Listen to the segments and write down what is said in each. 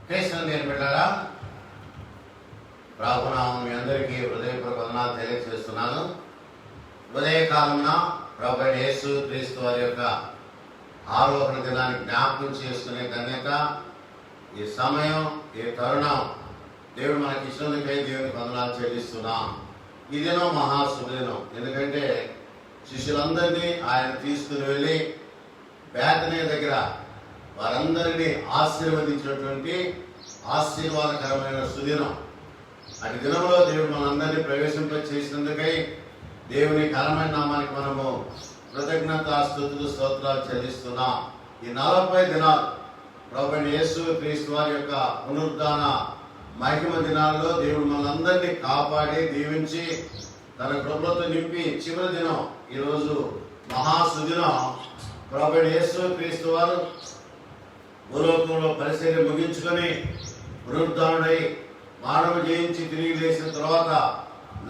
క్రీస్తు నేను బిడ్డారా, ప్రభునామం మీ అందరికీ హృదయపూర్వక వందనాలు తెలియజేస్తున్నాను. ఉదయకాలంలో ప్రభు యేసు క్రీస్తు వారి యొక్క ఆరోహణ దినాన్ని జ్ఞాపకం చేసుకునే ధన్యత, ఈ సమయం, ఈ తరుణం దేవుడు మనకి ఇచ్చినందుకై దేవునికి వందనాలు చెల్లిస్తున్నాం. ఈ దినం మహాశుభదినం. ఎందుకంటే శిష్యులందరినీ ఆయన తీసుకుని వెళ్ళి బేతనీ దగ్గర వారందరినీ ఆశీర్వదించినటువంటి ఆశీర్వాదకరమైన సుదినం. అటు దినంలో దేవుడు మనందరినీ ప్రవేశింప చేసినందుకై దేవుని ఘనమైన నామానికి మనము కృతజ్ఞతాస్తుతులు స్తోత్రాలు చెల్లిస్తున్నాం. ఈ 40 దినాలు ప్రభువైన యేసు క్రీస్తు వారి యొక్క పునరుద్ధాన మహిమ దినాల్లో దేవుడు మనందరినీ కాపాడి దీవించి తన కృపలతో నింపి చివరి దినం ఈరోజు మహాసుదినం. ప్రభువైన యేసు క్రీస్తు వారు భూలోకంలో పరిచర్య ముగించుకొని పునరుద్ధానుడై మానవ జయించి తిరిగి లేచిన తర్వాత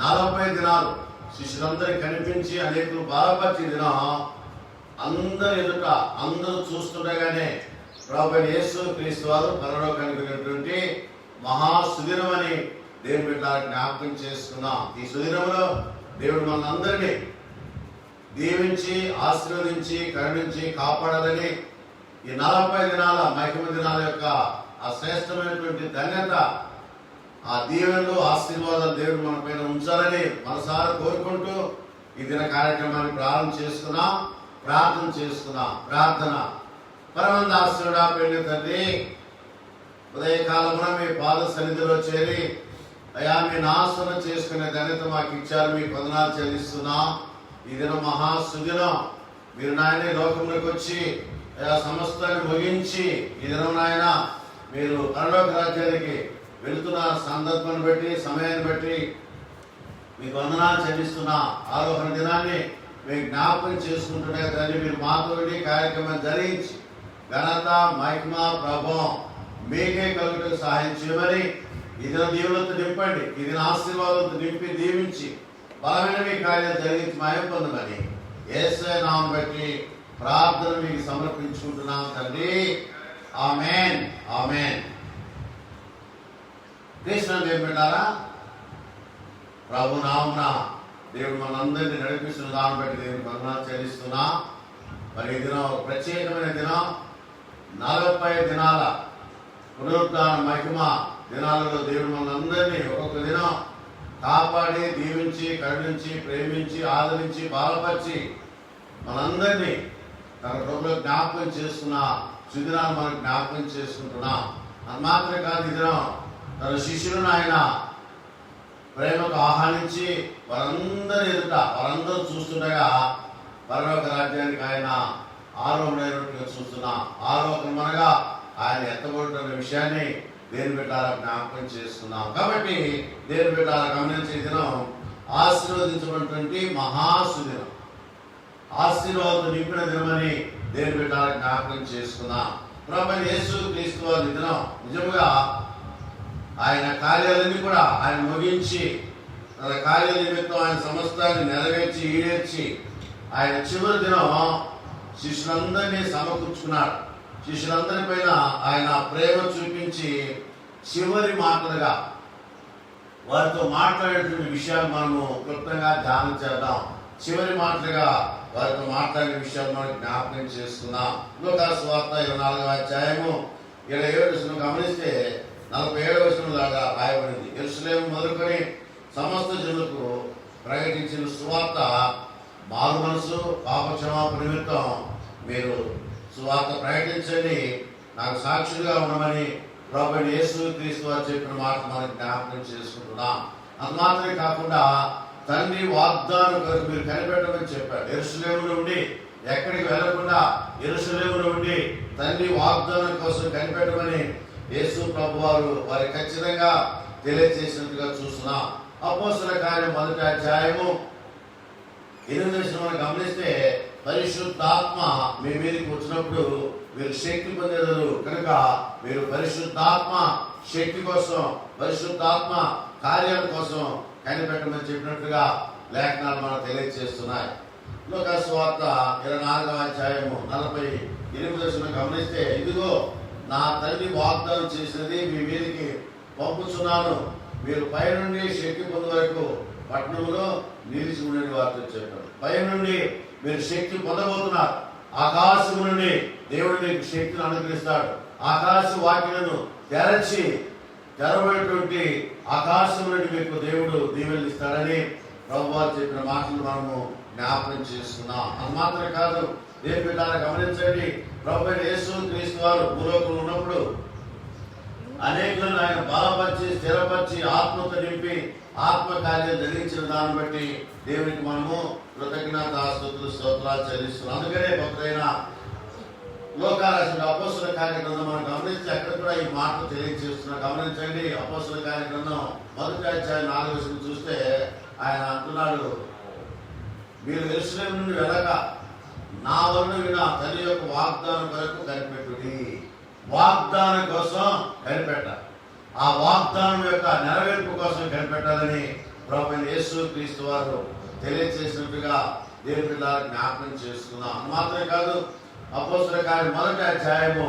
40 దినాలు శిష్యులందరికీ కనిపించి అనేకులు బాధపరిచిన దినం అందరి ఎదుట అందరూ చూస్తుండగానే ప్రభువైన యేసు క్రీస్తు వారు పరలోకానికి వెళ్ళినటువంటి మహాసుదినం అని దేవుని బిడ్డలకు జ్ఞాపకం చేసుకున్నాం. ఈ సుదినంలో దేవుడు మనందరినీ దీవించి ఆశీర్వదించి కరుణించి కాపాడాలని, ఈ 40 దినాల మహిమ దినాల యొక్క ఆ శ్రేష్టమైనటువంటి ధన్యత, ఆ దీవెనలు ఆశీర్వాదాలు దేవుడు మన పైన ఉంచాలని మనసారా కోరుకుంటూ ఈ దిన కార్యక్రమాన్ని ప్రార్థన చేసుకున్నాం. ప్రార్థన. పరమందాసుడా పెళ్లి తండ్రి, ఉదయకాలమున మీ పాద సన్నిధిలో చేరి అయా మీ నాశనం చేసుకునే ధన్యత మాకు ఇచ్చారు. మీకు వందనాలు చెల్లిస్తున్నాం. ఈ దినం మహాసుదినం. మీరు నాయన లోకంలోకి వచ్చి అయా సమస్తాన్ని ముగించి ఈ దినం నాయన మీరు పరలోక రాజ్యానికి వెళుతున్న సందర్భాన్ని బట్టి సమయాన్ని బట్టి మీకు వందనాలు చెల్లిస్తున్నా. ఆరోహణ దినాన్ని మీకు జ్ఞాపకం చేసుకుంటుండే దాన్ని మీరు మాతో కార్యక్రమం జరిగించి ఘనత మహిమ ప్రభావం మీకే కలుగుటకు సహాయం చేయమని ఈ దిన దీవులతో నింపండి. ఈ దిన ఆశీర్వాదంతో నింపి దీవించి బలమైన మీ కార్యాలు జరిగించి మహిమ పొందమని యేసయ్య నామమును బట్టి ప్రార్థన మీకు సమర్పించుకుంటున్నాం తండ్రి. ఆమేన్. ఆమేన్. కృష్ణ దేవుని బిడ్డలారా, ప్రభు నామమున దేవుడు మనందరినీ నడిపిస్తున్న దాన్ని బట్టి దేవునికి వందనాలు చెల్లిస్తున్నా. మరి ఈ దినం ప్రత్యేకమైన దినం. 40 దినాల పునరుద్ధాన మహిమ దినాలలో దేవుడు మనందరినీ ఒక్కొక్క దినం కాపాడి దీవించి కరుణించి ప్రేమించి ఆదరించి బలపరిచి మనందరినీ తన ప్రభులో జ్ఞాపకం చేసుకున్న సుదినాలు మనం జ్ఞాపకం చేసుకుంటున్నాం. అది మాత్రమే కాదు, ఈ దినం తన శిష్యులను ఆయన ప్రేమకు ఆహ్వానించి వారందరి ఎదుట వారందరూ చూస్తుండగా పరలోక రాజ్యానికి ఆయన ఆరోహణైనట్టుగా చూస్తున్నాం. ఆరోహణం అనగా ఆయన ఎత్తబడుతున్న విషయాన్ని దేని బిడ్డలా జ్ఞాపకం చేసుకున్నాం. కాబట్టి దేని బిడ్డలా గమనించే దినం ఆశీర్వదించబడినటువంటి మహాసుదినం, ఆశీర్వాదంతో నింపిన దినమని దేని బిడ్డలా జ్ఞాపకం చేసుకున్నాం. ప్రభువైన యేసు క్రీస్తు వారి దినం నిజముగా ఆయన కార్యాలన్నీ కూడా ఆయన ముగించి తన కార్యాల నిమిత్తం ఆయన సమస్తాన్ని నెరవేర్చి ఈడేర్చి ఆయన చివరి దినం శిష్యులందరినీ సమకూర్చుకున్నాడు. శిష్యులందరి పైన ఆయన ప్రేమ చూపించి చివరి మాటలుగా వారితో మాట్లాడేటువంటి విషయాలు మనము క్లుప్తంగా ధ్యానం చేద్దాం. చివరి మాటలుగా వారితో మాట్లాడిన విషయాలు మనం జ్ఞాపకం చేసుకుందాం. లూకా సువార్త 24వ అధ్యాయము 27వ వచనం గమనిస్తే 47వ వచనం దాకా రాయబడింది. యెరూషలేము మొదలుకొని సమస్త జనులకు ప్రకటించిన సువార్త మారు మనసు పాప క్షమాపణ నిమిత్తం మీరు సువార్త ప్రకటించండి, నాకు సాక్షులుగా ఉండమని ప్రభువైన యేసు క్రీస్తు వారు చెప్పిన మాట మనం జ్ఞాపకం చేసుకుంటున్నాం. అది మాత్రమే కాకుండా తండ్రి వాగ్దానం కొరకు మీరు కనిపెట్టమని చెప్పారు. యెరూషలేములో ఉండి ఎక్కడికి వెళ్లకుండా యెరూషలేములో ఉండి తండ్రి వాగ్దానం కోసం కనిపెట్టమని యేసు ప్రభు వారు ఖచ్చితంగా తెలియజేసినట్టుగా చూస్తున్నాం. అపోస్తలుల కార్యం 1వ అధ్యాయము 8వ వచనం గమనిస్తే పరిశుద్ధాత్మ మీ మీదకి వచ్చినప్పుడు మీరు శక్తి పొందేదారు కనుక మీరు పరిశుద్ధాత్మ శక్తి కోసం పరిశుద్ధాత్మ కార్యాల కోసం కనిపెట్టమని చెప్పినట్టుగా లేఖనాలు మనకు తెలియజేస్తున్నాయి. లూకా సువార్త 24వ అధ్యాయము 48వ వచనం గమనిస్తే ఇదిగో నా తండ్రి వాగ్దానం చేసినది మీ మీదకి పంపుచున్నాను, మీరు పైనుండి శక్తి పొందే వరకు పట్టణంలో నిలిచి ఉండని వారితో చెప్పాడు. పైనుండి మీరు శక్తి పొందబోతున్నారు. ఆకాశం నుండి దేవుడు మీకు శక్తిని అనుగ్రహిస్తాడు. ఆకాశ వాక్యలను తెరబడినటువంటి ఆకాశం నుండి మీకు దేవుడు దీవెనలు ఇస్తాడని ప్రభువారు చెప్పిన మాటలు మనము జ్ఞాపకం చేసుకున్నాం. అది మాత్రమే కాదు, దేవుని బిడ్డలారా గమనించండి, ప్రభువైన యేసు క్రీస్తు వారు భూలోకంలో ఉన్నప్పుడు అనేకులను ఆయన బలపరిచి స్థిరపరిచి ఆత్మతో నింపి ఆత్మ కార్యాలు జరిగించిన దాన్ని బట్టి దేవునికి మనము కృతజ్ఞతాస్తుతులు స్తోత్రాలు చెల్లిస్తున్నాం. అందుకనే భక్తులైన లోకారాశుడు అపోస్తుల కార్యగ్రంథం మనం గమనిస్తే అక్కడ కూడా ఈ మాటలు తెలియజేస్తున్నా. గమనించండి, అపోస్తుల కార్యగ్రంథం 1వ అధ్యాయం 4వ వచనం చూస్తే ఆయన అంటున్నాడు, మీరు యెరూషలేము నుండి వెళ్ళక నా వలన విన్న తల్లి యొక్క వాగ్దానం కొరకు కనిపెట్టుడి. వాగ్దానం కోసం కనిపెట్టాలి. ఆ వాగ్దానం యొక్క నెరవేర్పు కోసం కనిపెట్టాలని ప్రభువైన యేసు క్రీస్తు వారు తెలియజేసినట్టుగా దేవుని బిడ్డలారా జ్ఞాపకం చేసుకున్నాం. మాత్రమే కాదు, అపోస్తలుల కార్యం 1వ అధ్యాయము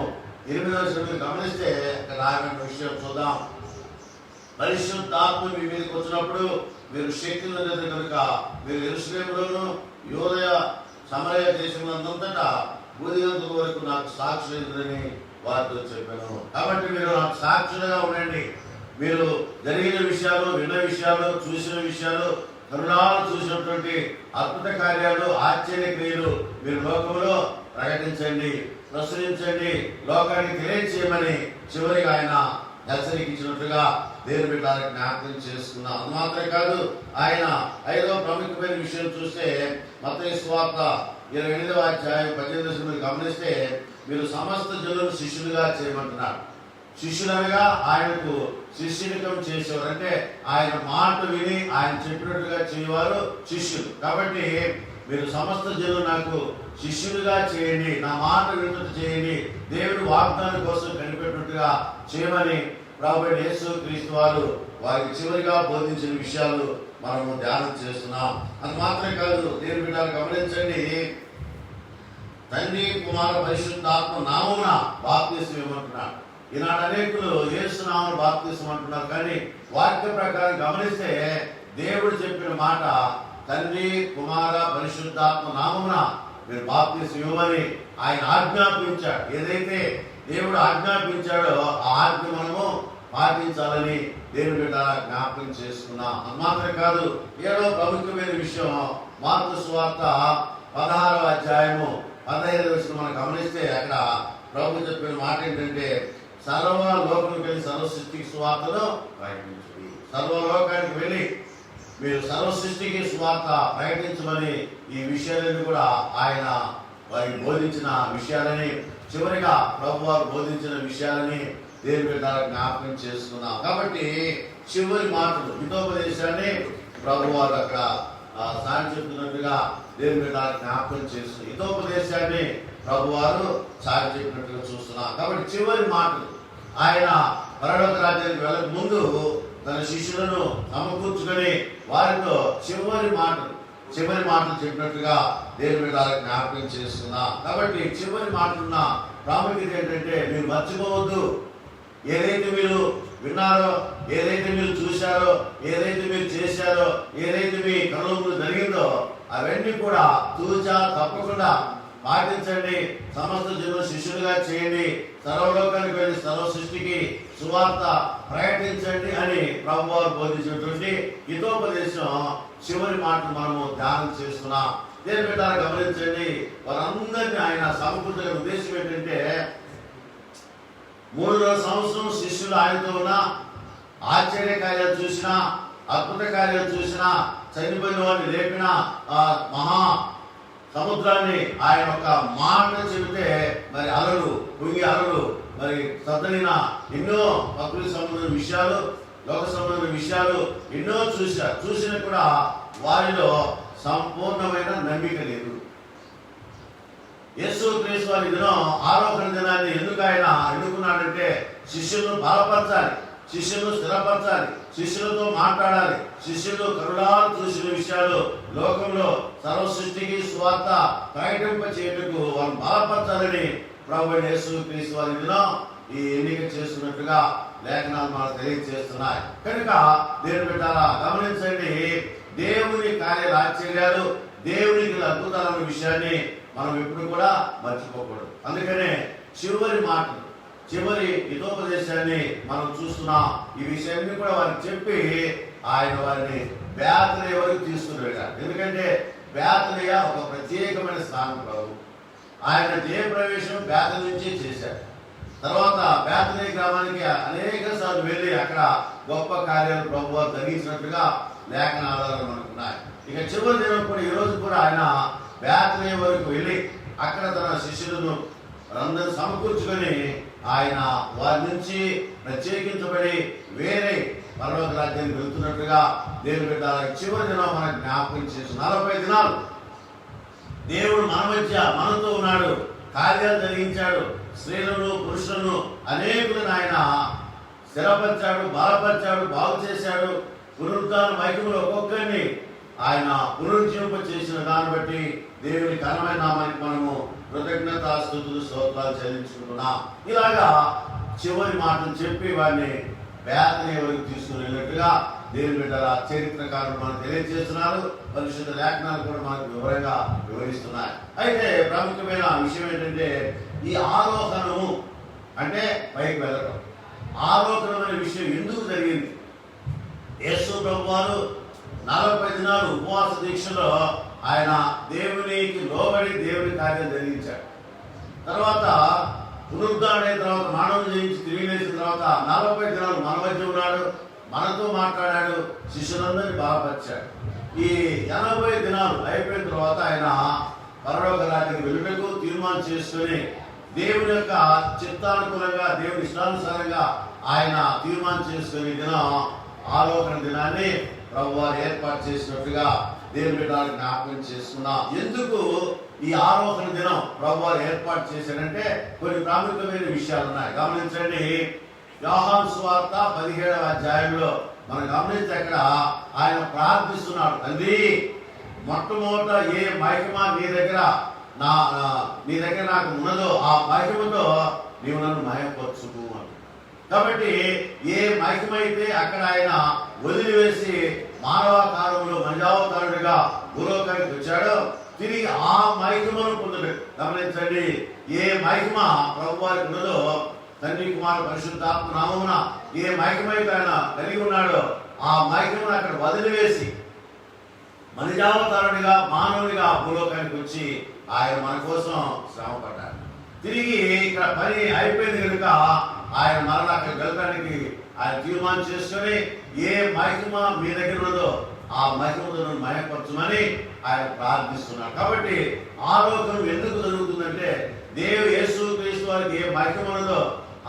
8వ వచనం గమనిస్తే ఇక్కడ రాయబడిన విషయం చూద్దాం. పరిశుద్ధాత్మ మీ మీదకి వచ్చినప్పుడు మీరు శక్తిని పొందేది కనుక మీరు యెరూషలేములోను యూదయ సమరయ దేశములందంతటా భూదిగంతుల వరకు నాకు సాక్షులని వారితో చెప్పాను. కాబట్టి మీరు నాకు సాక్షులుగా ఉండండి. మీరు జరిగిన విషయాలు, విన్న విషయాలు, చూసిన విషయాలు, కరుణాలు చూసినటువంటి అద్భుత కార్యాలు, ఆశ్చర్య క్రియలు మీరు లోకంలో ప్రకటించండి, ప్రచురించండి, లోకానికి తెలియజేయమని చివరిగా ఆయన హెచ్చరికించినట్లుగా దేవుని బిడ్డలకు జ్ఞాపకం చేసుకున్నాం. అది మాత్రమే కాదు, ఆయన 5వ ప్రముఖమైన విషయం చూస్తే మత్తయి సువార్త 28వ అధ్యాయం 18వ వచనం గమనిస్తే మీరు సమస్త జనులను శిష్యులుగా చేయమంటున్నాడు. శిష్యులనగా ఆయనకు శిష్యునికం చేసేవారు, అంటే ఆయన మాట విని ఆయన చెప్పినట్టుగా చేయవారు శిష్యులు. కాబట్టి మీరు సమస్త జనులు నాకు శిష్యులుగా చేయండి, నా మాట విన్నట్టు చేయండి, దేవుడి వాగ్దానం కోసం కనిపెట్టినట్టుగా చేయమని ప్రభువైన యేసు క్రీస్తు వారు వారికి చివరిగా బోధించిన విషయాలు మనము ధ్యానం చేస్తున్నాం. అది మాత్రమే కాదు, దేవుని బిడ్డలు గమనించండి, తండ్రి కుమార పరిశుద్ధాత్మ నామమున బాప్తిసం ఇవ్వమంటున్నాడు. ఈనాడు అనేకులు యేసు నామమున బాప్తిసం అంటున్నారు, కానీ వాక్య ప్రకారం గమనిస్తే దేవుడు చెప్పిన మాట తండ్రి కుమార పరిశుద్ధాత్మ నామమున మీరు బాప్తిసం ఇవ్వమని ఆయన ఆజ్ఞాపించాడు. ఏదైతే దేవుడు ఆజ్ఞాపించాడో ఆ ఆజ్ఞ మనము పాటించాలని దేవుని బిడ్డలారా జ్ఞాపకం చేసుకున్నాం. అది మాత్రమే కాదు, 7వ ప్రముఖమైన విషయం మార్కు సువార్త 16వ అధ్యాయము 15వ వచనం మనం గమనిస్తే అక్కడ ప్రభు చెప్పిన మాట ఏంటంటే, సర్వలోకానికి వెళ్ళి సర్వ సృష్టికి సువార్తను ప్రకటించండి. సర్వలోకానికి వెళ్ళి మీరు సర్వ సృష్టికి సువార్త ప్రకటించమని ఈ విషయాలన్నీ కూడా ఆయన వారికి బోధించిన విషయాలని, చివరిగా ప్రభు వారు బోధించిన విషయాలని దేవుని బిడ్డలకు జ్ఞాపకం చేసుకున్నాం. కాబట్టి చివరి మాటలు హితోపదేశాన్ని ప్రభు వారు అక్కడ సాయం చెప్తున్నట్టుగా దేవుని బిడ్డలకు జ్ఞాపకం చేస్తున్నారు. హితోపదేశాన్ని ప్రభు వారు సాయం చెప్పినట్టుగా చూస్తున్నాం. కాబట్టి చివరి మాటలు ఆయన పరలోక రాజ్యానికి వెళ్ళక ముందు తన శిష్యులను సమకూర్చుకొని వారితో చివరి మాటలు చెప్పినట్టుగా దేవుని బిడ్డలకు జ్ఞాపకం చేస్తున్నాం. కాబట్టి చివరి మాటలున్న ప్రాముఖ్యత ఏంటంటే, మీరు మర్చిపోవద్దు, ఏదైతే మీరు విన్నారో, ఏదైతే మీరు చూశారో, ఏదైతే మీరు చేశారో, ఏదైతే మీ కనులు జరిగిందో అవన్నీ కూడా తూచా తప్పకుండా పాటించండి. సమస్త జనులు శిష్యులుగా చేయండి, సర్వలోకానికి వెళ్ళి సర్వ సృష్టికి సువార్త ప్రకటించండి అని ప్రభు వారు బోధించినటువంటి హితోపదేశం చివరి మాటలు మనము ధ్యానం చేస్తున్నాం. దేని బిడ్డలు గమనించండి, వారందరినీ ఆయన సమకూర్చుకునే ఉద్దేశం ఏంటంటే, 3వ సంవత్సరం శిష్యులు ఆయనతో ఉన్న ఆశ్చర్య కార్యాలు చూసినా, అద్భుత కార్యాలు చూసినా, చనిపోయిన వారిని లేపిన మహా సముద్రాన్ని ఆయన ఒక మాట చెబితే మరి అలలు పొంగి అలలు మరి సద్దలిన ఎన్నో ప్రకృతి సంబంధమైన విషయాలు, లోక సంబంధమైన విషయాలు ఎన్నో చూసినా కూడా వారిలో సంపూర్ణమైన నమ్మిక లేదు. యేసు క్రీస్తు వారి దినం ఆరోహణ దినాన్ని ఎందుకు ఆయన ఎన్నుకున్నాడంటే, శిష్యులను బలపరచాలి, శిష్యులను స్థిరపరచాలి, శిష్యులతో మాట్లాడాలి, శిష్యులు కరుణాలు చూసిన విషయాలు లోకంలో సర్వ సృష్టికి సువార్త ప్రకటింప చేయటకు వారిని బలపరచాలని ప్రభువైన యేసు క్రీస్తు వారి దినం ఈ ఎన్నిక చేస్తున్నట్టుగా లేఖనాలు మనకు తెలియజేస్తున్నాయి. కనుక దేవుని బిడ్డలారా గమనించండి, దేవుని కార్యాలు దేవునికి అద్భుతాలన్న విషయాన్ని మనం ఎప్పుడు కూడా మర్చిపోకూడదు. అందుకనే చివరి హితోపదేశాన్ని మనం చూస్తున్నాం. ఈ విషయాన్ని కూడా వారికి చెప్పి ఆయన వారిని బేతనియ వరకు తీసుకుని వెళ్ళారు. ఎందుకంటే బేతనియ ఒక ప్రత్యేకమైన స్థానం ప్రభు. ఆయన జయప్రవేశం బేతనియ నుంచి చేశారు. తర్వాత బేతనియ గ్రామానికి అనేక సార్లు వెళ్ళి అక్కడ గొప్ప కార్యాలు ప్రభు జరిగించినట్టుగా లేఖన ఆధారాలు మనకున్నాయి. ఇక చివరి దినం కూడా ఈ రోజు కూడా ఆయన బేతనియ వరకు వెళ్ళి అక్కడ తన శిష్యులను అందరూ సమకూర్చుకొని ఆయన వారి నుంచి ప్రత్యేకించబడి వేరే పరలోక రాజ్యానికి వెళ్తున్నట్టుగా దేవుని బిడ్డ చివరి దినం మనకు జ్ఞాపకం చేసి 40 దినాలు దేవుడు మన మధ్య మనతో ఉన్నాడు, కార్యాలు జరిగించాడు. స్త్రీలను పురుషులను అనేకులను ఆయన స్థిరపరిచాడు, బలపరిచాడు, బాగు చేశాడు. పునరుద్ధాన మైకములు ఒక్కొక్కరిని ఆయన పునరుజ్జీవింప చేసిన దాన్ని బట్టి దేవుని ఘనమైన నామానికి మనము కృతజ్ఞతాస్తుతులు స్తోత్రాలు చెల్లించుకుంటున్నాం. ఇలాగా చివరి మాటలు చెప్పి వారిని బేతనియ వరకు తీసుకుని వెళ్ళినట్టుగా దేవుని బిడ్డల చరిత్రకారులు మనకు తెలియజేస్తున్నారు. పరిశుద్ధ లేఖనాలు కూడా మనకు వివరంగా వివరిస్తున్నాయి. అయితే ప్రాముఖ్యమైన విషయం ఏంటంటే ఈ ఆరోహణము అంటే పైకి వెళ్ళడం. ఆరోహణం అనే విషయం ఎందుకు జరిగింది? యేసు ప్రభువారు 40 దినాలు ఉపవాస దీక్షలో ఆయన దేవునికి లోబడి దేవుని కార్యం జరిగించాడు. తర్వాత పునరుద్ధరణైన తర్వాత మానవులు జయించి తిరిగి లేచిన తర్వాత 40 దినాలు మన మధ్య ఉన్నాడు, మనతో మాట్లాడాడు, శిష్యులందరినీ బలపరిచాడు. ఈ 80 దినాలు అయిపోయిన తర్వాత ఆయన పరలోక రాజ్యానికి వెళ్ళుటకు తీర్మానం చేసుకుని దేవుని యొక్క చిత్తానుకూలంగా దేవుని ఇష్టానుసారంగా ఆయన తీర్మానం చేసుకునే దినం ఆలోచన దినాన్ని ప్రభువారు ఏర్పాటు చేసినట్టుగా దేవుని బిడ్డలకు జ్ఞాపకం చేసుకున్నాం. ఎందుకు ఈ ఆరోహణ దినం ప్రభువారు ఏర్పాటు చేశారంటే కొన్ని ప్రాముఖ్యమైన విషయాలు ఉన్నాయి. గమనించండి, యోహాను సువార్త 17వ అధ్యాయంలో మనం గమనిస్తే అక్కడ ఆయన ప్రార్థిస్తున్నాడు, తండ్రి మొట్టమొదట ఏ మహిమ నీ దగ్గర నాకు ఉన్నదో ఆ మహిమతో నీవు నన్ను మహిమపరచుకు అని. కాబట్టి ఏ మహిమ అయితే అక్కడ ఆయన వదిలివేసి మానవాకారంలో మనిషావతారుడిగా భూలోకానికి వచ్చాడో తిరిగి ఆ మహిమను పొందడు. గమనించండి, ఏ మహిమ ప్రభువారికి ఉన్నదో తండ్రి కుమార పరిశుద్ధాత్మ నామమున ఏ మహిమ అయితే ఆయన కలిగి ఉన్నాడో ఆ మహిమను అక్కడ వదిలివేసి మనిషావతారుడిగా మానవుడిగా భూలోకానికి వచ్చి ఆయన మన కోసం శ్రమ పడ్డాడు. తిరిగి ఇక్కడ పని అయిపోయింది కనుక ఆయన మరలా అక్కడ వెళ్ళడానికి ఆయన తీర్మానం చేసుకొని ఏ మహిమ మీ దగ్గర ఉన్నదో ఆ మహిమతో మహిమపరచమని ఆయన ప్రార్థిస్తున్నాడు. కాబట్టి ఆరోగ్యం ఎందుకు జరుగుతుందంటే యేసు క్రీస్తు వారికి ఏ మహిమ ఉన్నదో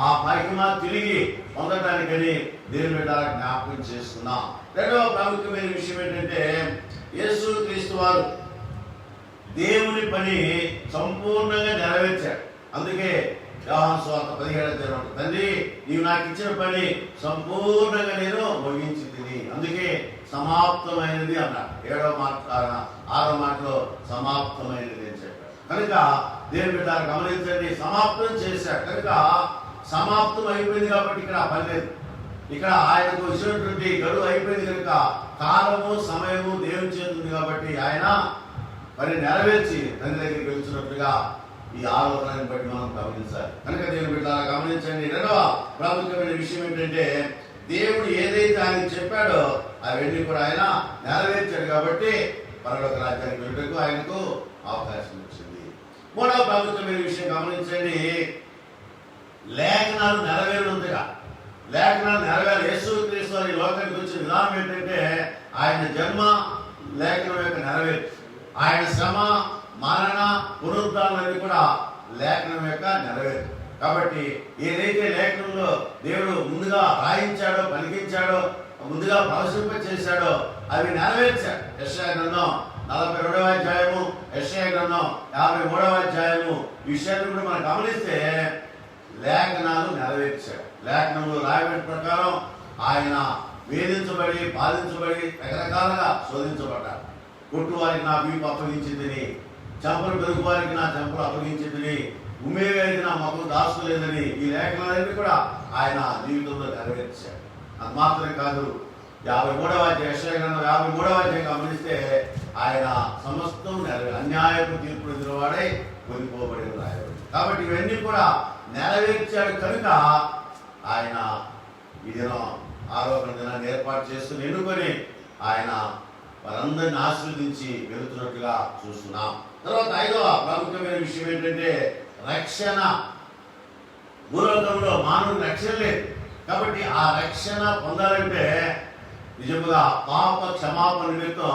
ఆ మహిమ తిరిగి పొందడానికని దేవుని బిడ్డల జ్ఞాపకం చేసుకున్నాం. రెండవ ప్రాముఖ్యమైన విషయం ఏంటంటే యేసు క్రీస్తు వారు దేవుని పని సంపూర్ణంగా నెరవేర్చాడు. అందుకే యోహాను సువార్త 17వ అధ్యాయం, తండ్రి నీవు నాకు ఇచ్చిన పని సంపూర్ణంగా నేను ముగించి తిని, అందుకే సమాప్తమైనది అన్నాడు. 6వ మాటలో సమాప్తమైనది అని చెప్పాడు. కనుక దేవుని బిడ్డలు గమనించండి, సమాప్తం చేశాడు కనుక సమాప్తం అయిపోయింది కాబట్టి ఇక్కడ పని లేదు. ఇక్కడ ఆయనకు ఇచ్చినటువంటి గడువు అయిపోయింది కనుక కాలము సమయము దేవుని చేతుంది కాబట్టి ఆయన పని నెరవేర్చి తండ్రి దగ్గరికి వెళ్తున్నట్టుగా ఈ ఆలోచనని బట్టి మనం గమనించాలి. కనుక దేవుని బిడ్డలారా గమనించండి. రెండవ ప్రాముఖ్యమైన విషయం ఏంటంటే దేవుడు ఏదైతే ఆయన చెప్పాడో అవన్నీ కూడా ఆయన నెరవేర్చాడు కాబట్టి పరలోక రాజ్యానికి వెళ్ళటకు ఆయనకు అవకాశం వచ్చింది. మూడవ ప్రాముఖ్యమైన విషయం గమనించండి, లేఖనాలు నెరవేరుందిగా. లేఖనాలు నెరవేరు. యేసు క్రీస్తు వారి లోకానికి వచ్చిన విధానం ఏంటంటే ఆయన జన్మ లేఖనం యొక్క నెరవేరు, ఆయన శ్రమ మరణ పునరుద్ధానాన్ని కూడా లేఖనం యొక్క నెరవేరు. కాబట్టి ఏదైతే లేఖనంలో దేవుడు ముందుగా రాయించాడో పలికించాడో ముందుగా ప్రవశింప చేశాడో అవి నెరవేర్చాడు. యెషయా గ్రంథం 42వ అధ్యాయము, యెషయా గ్రంథం 53వ అధ్యాయము ఈ విషయాన్ని కూడా మనం గమనిస్తే లేఖనాలు నెరవేర్చాడు. లేఖనంలో రాయబడిన ప్రకారం ఆయన వేధించబడి బాధించబడి రకరకాలుగా శోధించబడ్డాడు. కొట్టు వారికి నా వీపు అప్పగించిందని, చెంపలు పెరుగు వారికి నా చెంపలు అప్పగించిందని, ఉమ్మేవేది నా ముఖం దాచుకోలేదని ఈ లేఖనాలన్నీ కూడా ఆయన జీవితంలో నెరవేర్చాడు. అది మాత్రమే కాదు, 53వ అధ్యాయం యెషయా గ్రంథం 53వ అధ్యాయం గమనిస్తే ఆయన సమస్తం అన్యాయపు తీర్పు ఎదురువాడై కొనిపోబడి రాయబడి. కాబట్టి ఇవన్నీ కూడా నెరవేర్చాడు కనుక ఆయన ఈ దినం ఆరోపణ దినాన్ని ఏర్పాటు చేసుకుని ఎన్నుకొని ఆయన వారందరిని ఆశీర్వదించి వెళుతున్నట్టుగా చూస్తున్నాం. తర్వాత 5వ ప్రాముఖ్యమైన విషయం ఏంటంటే రక్షణ. భూలోకంలో మానవుని రక్షణ లేదు. కాబట్టి ఆ రక్షణ పొందాలంటే నిజంగా పాప క్షమాపణ నిమిత్తం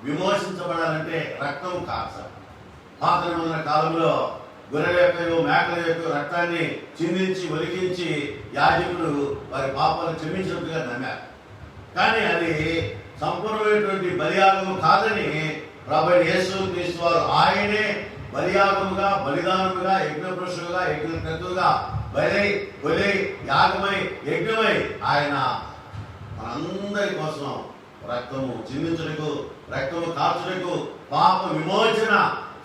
విమోచించబడాలంటే రక్తం కార్చాలి. పాత నిబంధన కాలంలో గొర్రెల యొక్క మేకల యొక్క రక్తాన్ని చిందించి ఒలికించి యాజకులు వారి పాపాలు క్షమించినట్టుగా నమ్మారు. కానీ అది సంపూర్ణమైనటువంటి బలియాగము కాదని ప్రభువైన యేసుక్రీస్తు వారు ఆయనే బలియాగముగా, బలిదానముగా, యజ్ఞపురుషులుగా, యజ్ఞకర్తలుగా బలి యాగమై యజ్ఞమై ఆయన మనందరి కోసం రక్తము చిందించుటకు, రక్తము కార్చుటకు, పాప విమోచన